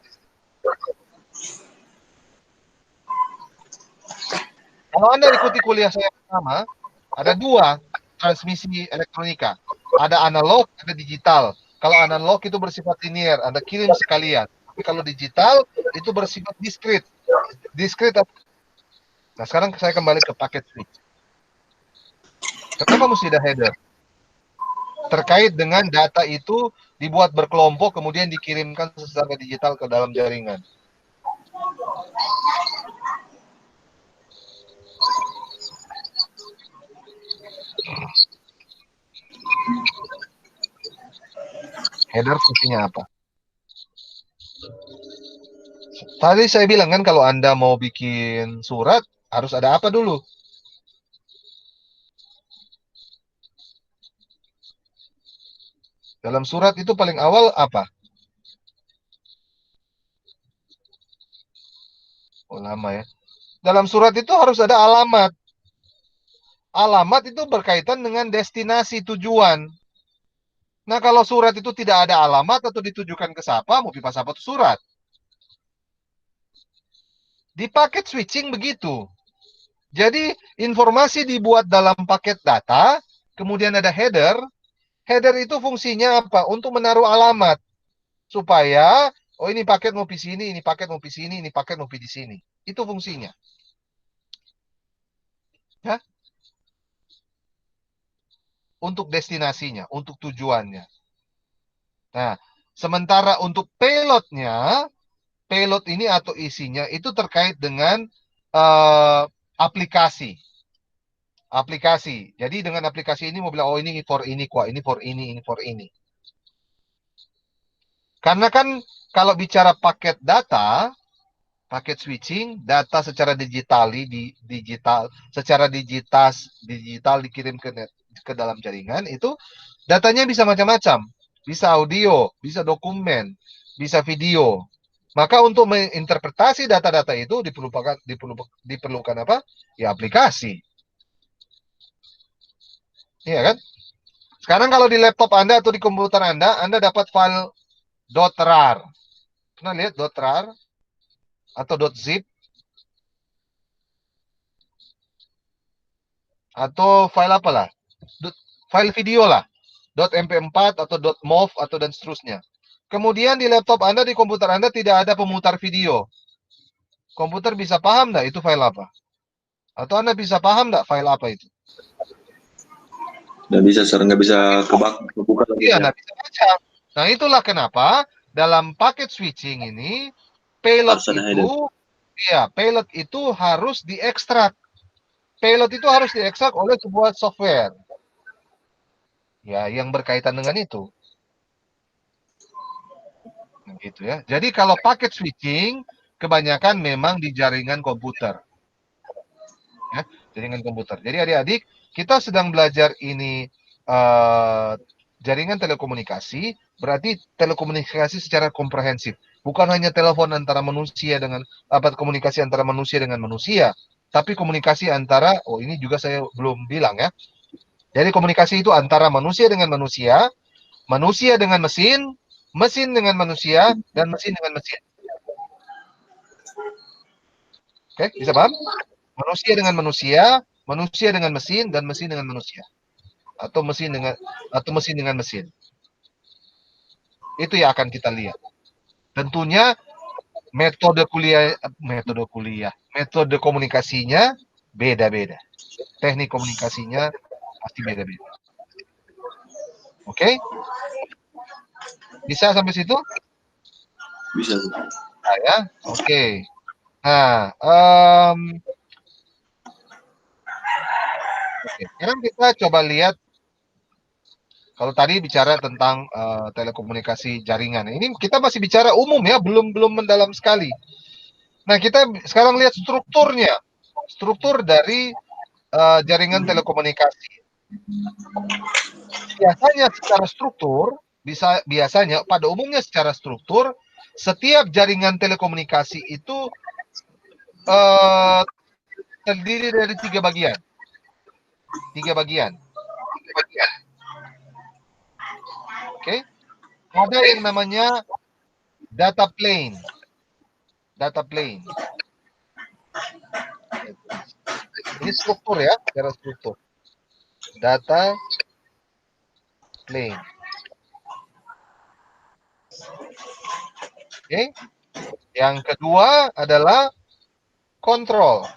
Kalau Anda ikuti kuliah saya pertama, ada 2 transmisi elektronika. Ada analog, ada digital. Kalau analog itu bersifat linear, Anda kirim sekalian. Tapi kalau digital itu bersifat diskrit. Nah, sekarang saya kembali ke paket switch. Kenapa mesti ada header? Terkait dengan data itu dibuat berkelompok, kemudian dikirimkan secara digital ke dalam jaringan. Header fungsinya apa? Tadi saya bilang kan kalau Anda mau bikin surat, harus ada apa dulu? Dalam surat itu paling awal apa? Oh, lama ya. Dalam surat itu harus ada alamat. Alamat itu berkaitan dengan destinasi tujuan. Nah, kalau surat itu tidak ada alamat atau ditujukan ke siapa, mau pipa apa tuh surat. Di paket switching begitu. Jadi, informasi dibuat dalam paket data, kemudian ada header. Header itu fungsinya apa? Untuk menaruh alamat. Supaya, oh ini paket mau di sini, ini paket mau di sini, ini paket mau di sini. Itu fungsinya. Ya? Untuk destinasinya, untuk tujuannya. Nah, sementara untuk payloadnya, payload ini atau isinya itu terkait dengan aplikasi. Aplikasi. Jadi dengan aplikasi ini mau bilang, oh ini for ini, kok ini for ini for ini. Karena kan kalau bicara paket data, paket switching, data secara secara digital dikirim ke dalam jaringan itu datanya bisa macam-macam. Bisa audio, bisa dokumen, bisa video. Maka untuk menginterpretasi data-data itu diperlukan apa? Ya aplikasi. Iya kan? Sekarang kalau di laptop Anda atau di komputer Anda dapat file .rar. Pernah lihat .rar atau .zip atau file apalah? File video lah. .mp4 atau .mov atau dan seterusnya. Kemudian di laptop Anda, di komputer Anda tidak ada pemutar video. Komputer bisa paham nggak itu file apa? Atau Anda bisa paham nggak file apa itu? Nggak bisa, nggak bisa kebuka lagi. Iya, nggak bisa baca. Nah, itulah kenapa dalam paket switching ini payload itu harus diekstrak. Payload itu harus diekstrak oleh sebuah software. Ya, yang berkaitan dengan itu. Gitu ya. Jadi kalau paket switching kebanyakan memang di jaringan komputer. Ya, jaringan komputer. Jadi adik-adik, kita sedang belajar ini jaringan telekomunikasi, berarti telekomunikasi secara komprehensif. Bukan hanya telepon antara manusia dengan komunikasi antara manusia dengan manusia, tapi komunikasi antara, oh ini juga saya belum bilang ya. Jadi komunikasi itu antara manusia dengan manusia, manusia dengan mesin, mesin dengan manusia, dan mesin dengan mesin. Oke, bisa paham? Manusia dengan manusia, manusia dengan mesin, dan mesin dengan manusia. Atau mesin dengan mesin. Itu yang akan kita lihat. Tentunya metode komunikasinya beda-beda. Teknik komunikasinya pasti beda-beda. Oke? Bisa sampai situ? Bisa. Nah, ya, oke. Nah, oke. Sekarang kita coba lihat. Kalau tadi bicara tentang telekomunikasi jaringan, ini kita masih bicara umum ya, belum mendalam sekali. Nah, kita sekarang lihat strukturnya, struktur dari jaringan telekomunikasi. Biasanya secara struktur, biasanya pada umumnya secara struktur, setiap jaringan telekomunikasi itu terdiri dari 3 bagian. 3 bagian. Oke. Ada yang namanya data plane. Data plane. Ini struktur ya, secara struktur. Data plane. Oke. Yang kedua adalah kontrol.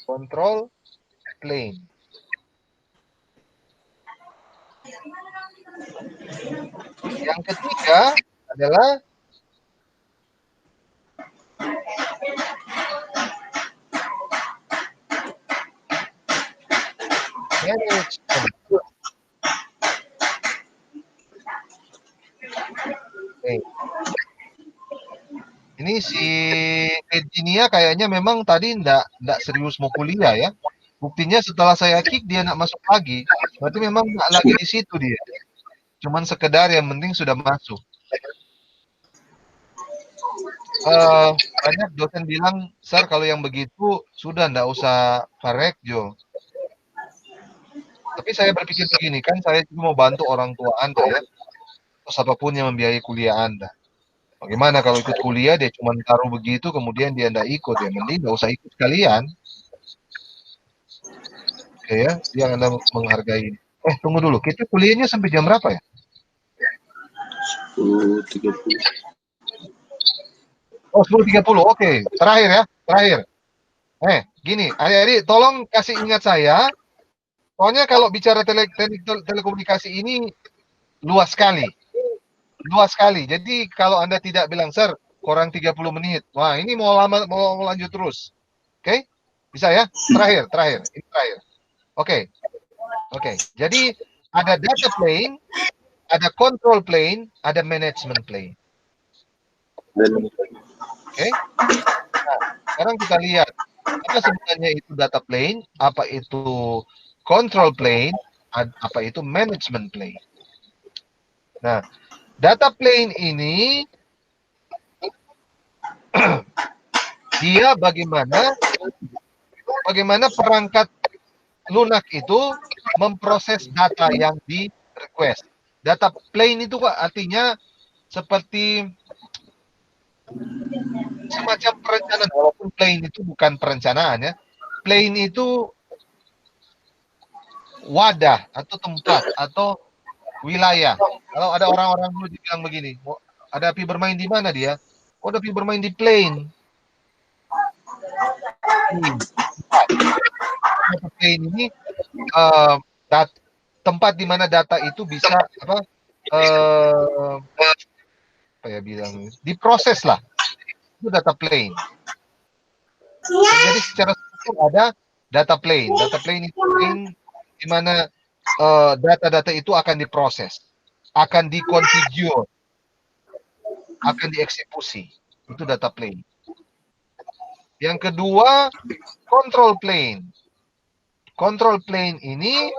Control plane. Yang ketiga adalah management. Okay. Ini si Virginia kayaknya memang tadi ndak serius mau kuliah ya. Buktinya setelah saya kick dia nak masuk lagi. Berarti memang nggak lagi di situ dia. Cuman sekedar yang penting sudah masuk. Banyak dosen bilang, Sir kalau yang begitu sudah ndak usah Parekjo. Tapi saya berpikir begini, kan saya cuma mau bantu orang tua Anda ya. Atau siapapun yang membiayai kuliah Anda. Bagaimana kalau ikut kuliah dia cuma taruh begitu kemudian dia ndak ikut ya, mending nggak usah ikut sekalian. Oke ya, yang Anda menghargai. Tunggu dulu, kita kuliahnya sampai jam berapa ya? 10.30. Oh, 10.30. Oke, terakhir ya, terakhir. Gini, adik-adik tolong kasih ingat saya. Soalnya kalau bicara telekomunikasi ini luas sekali. Luas sekali. Jadi kalau Anda tidak bilang, Sir, kurang 30 menit. Wah, ini mau lanjut terus. Oke? Bisa ya? Terakhir. Ini terakhir. Oke. Jadi ada data plane, ada control plane, ada management plane. Oke? Nah, sekarang kita lihat apa sebenarnya itu data plane, apa itu control plane, apa itu management plane. Nah, data plane ini dia bagaimana perangkat lunak itu memproses data yang di request. Data plane itu artinya seperti semacam perencanaan, walaupun plane itu bukan perencanaan ya. Plane itu wadah atau tempat atau wilayah. Kalau ada orang-orang dulu dibilang begini, ada api bermain di mana dia? Oh, ada api bermain di plane. Plane ini tempat di mana data itu bisa apa ya bilang diproses lah. Itu data plane. Jadi secara struktur ada data plane. Data plane itu di mana data-data itu akan diproses, akan dikonfigure, akan dieksekusi. Itu data plane. Yang kedua, control plane. Control plane ini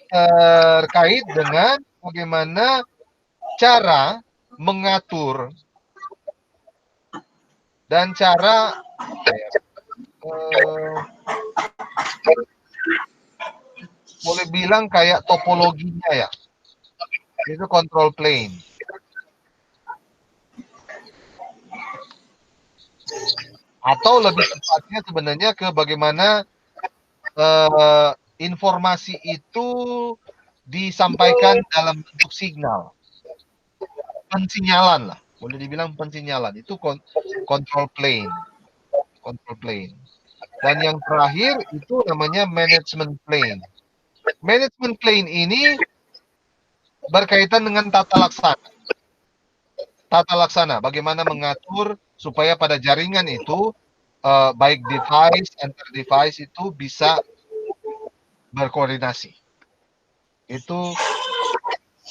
terkait dengan bagaimana cara mengatur dan cara boleh bilang kayak topologinya ya. Itu control plane. Atau lebih tepatnya sebenarnya ke bagaimana informasi itu disampaikan dalam bentuk signal. Pensinyalan lah. Boleh dibilang pensinyalan. Itu control plane. control plane. Dan yang terakhir itu namanya management plane. Management plane ini berkaitan dengan tata laksana. Tata laksana, bagaimana mengatur supaya pada jaringan itu baik device antar device itu bisa berkoordinasi. Itu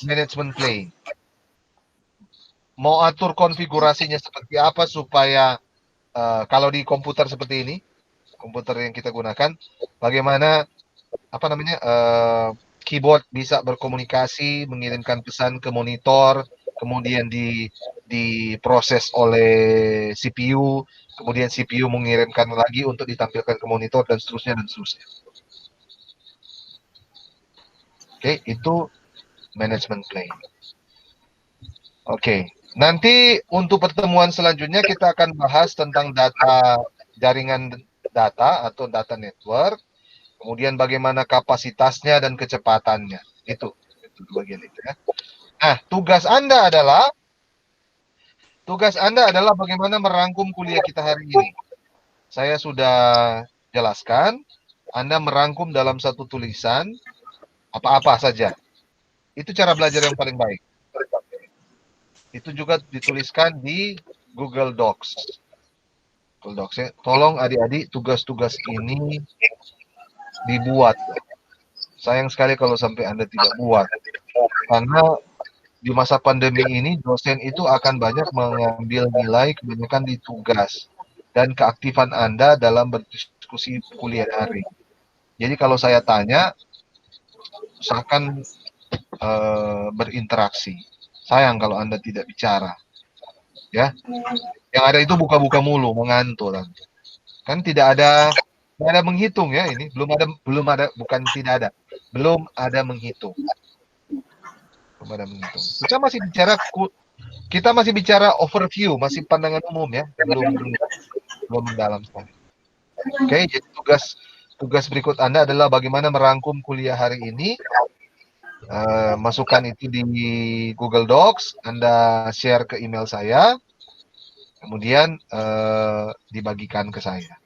management plane. Mau atur konfigurasinya seperti apa supaya kalau di komputer seperti ini, komputer yang kita gunakan, bagaimana apa namanya keyboard bisa berkomunikasi, mengirimkan pesan ke monitor, kemudian diproses oleh CPU, kemudian CPU mengirimkan lagi untuk ditampilkan ke monitor dan seterusnya dan seterusnya. Oke, itu management plane. Oke, nanti untuk pertemuan selanjutnya kita akan bahas tentang data jaringan data atau data network, kemudian bagaimana kapasitasnya dan kecepatannya. Itu bagian itu ya. Nah, tugas Anda adalah bagaimana merangkum kuliah kita hari ini. Saya sudah jelaskan, Anda merangkum dalam satu tulisan apa-apa saja. Itu cara belajar yang paling baik. Itu juga dituliskan di Google Docs. Google Docs ya. Tolong adik-adik tugas-tugas ini dibuat. Sayang sekali kalau sampai Anda tidak buat. Karena di masa pandemi ini dosen itu akan banyak mengambil nilai kebanyakan di tugas dan keaktifan Anda dalam berdiskusi kuliah daring. Jadi kalau saya tanya, usahakan berinteraksi. Sayang kalau Anda tidak bicara. Ya, yang ada itu buka-buka mulu, mengantuk. Kan tidak ada menghitung ya ini, belum ada bukan tidak ada, belum ada menghitung. Belum ada menghitung. Kita masih bicara overview, masih pandangan umum ya, belum mendalam sekali. Oke, jadi tugas berikut Anda adalah bagaimana merangkum kuliah hari ini. Masukkan itu di Google Docs, Anda share ke email saya, kemudian dibagikan ke saya.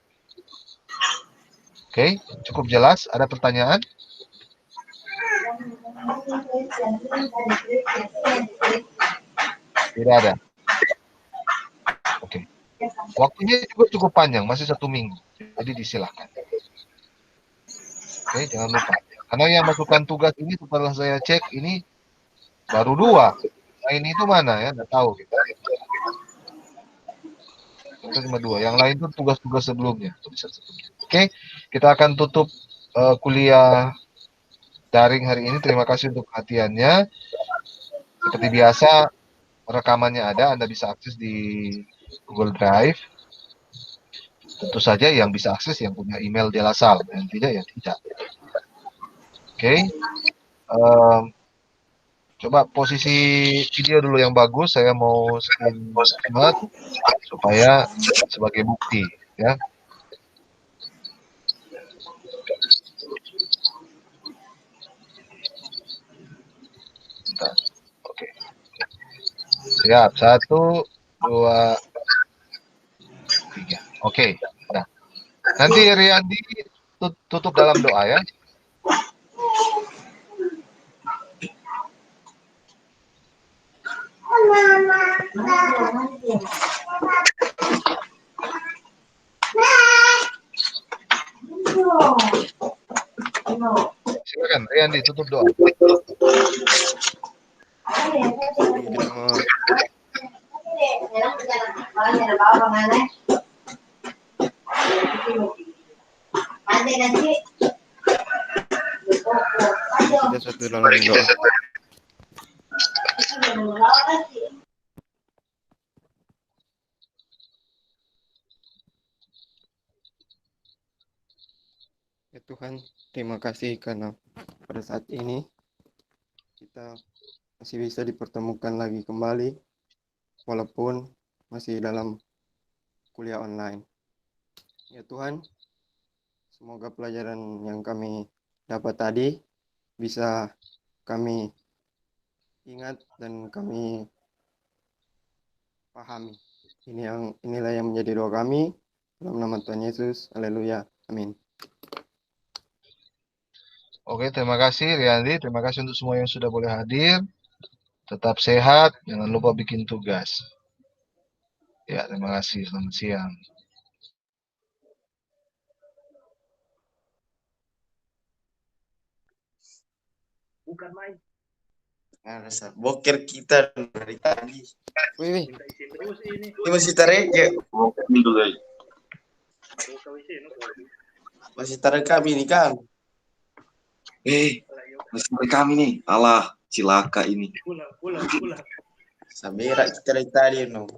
Oke, cukup jelas. Ada pertanyaan? Tidak ada. Oke. Waktunya juga cukup panjang, masih 1 minggu. Jadi disilahkan. Oke, jangan lupa. Karena yang masukkan tugas ini setelah saya cek ini baru 2. Lain itu mana ya? Nggak tahu kita. Itu cuma 2. Yang lain itu tugas-tugas sebelumnya. Oke, kita akan tutup kuliah daring hari ini. Terima kasih untuk perhatiannya. Seperti biasa, rekamannya ada. Anda bisa akses di Google Drive. Tentu saja yang bisa akses yang punya email di Lasal. Yang tidak, ya tidak. Oke. Coba posisi video dulu yang bagus. Saya mau screenshot supaya sebagai bukti. Ya. Bentar. Oke. Siap. 1, 2, 3. Oke. Nah, nanti Riyandi tutup dalam doa ya. Silakan Riyandi tutup doa. Sebelum kita kita satu dalam doa. Ya Tuhan, terima kasih karena pada saat ini kita masih bisa dipertemukan lagi kembali walaupun masih dalam kuliah online. Ya Tuhan, semoga pelajaran yang kami dapat tadi bisa kami ingat dan kami pahami. Inilah yang menjadi doa kami. Dalam nama Tuhan Yesus, haleluya, amin. Oke, terima kasih Riyandi. Terima kasih untuk semua yang sudah boleh hadir. Tetap sehat, jangan lupa bikin tugas. Ya, terima kasih. Selamat siang. Bukan main. Nah, dasar boker kita dari tadi. Wih, Minta izin terus ini. Ini masih tarik ya. Ini dulu guys. Buka WC, no? Masih tarik kami nih kan. Masih kami nih. Alah, cilaka ini. Pulang. Samira kita dari tadi no.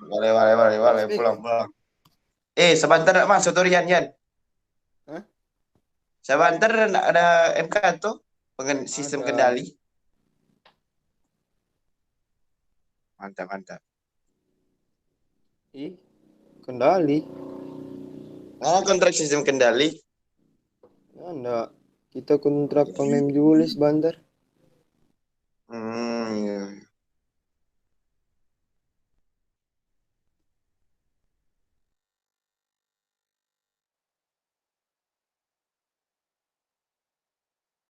Boleh, pulang. Sebentar nak masuk tuh Rian. Hah? Sebentar ada MK tuh sistem Ada. kendali. Mantap. Kendali. Kontrak sistem kendali. Ya, enggak. Kita kontrak pemain Julius Banter.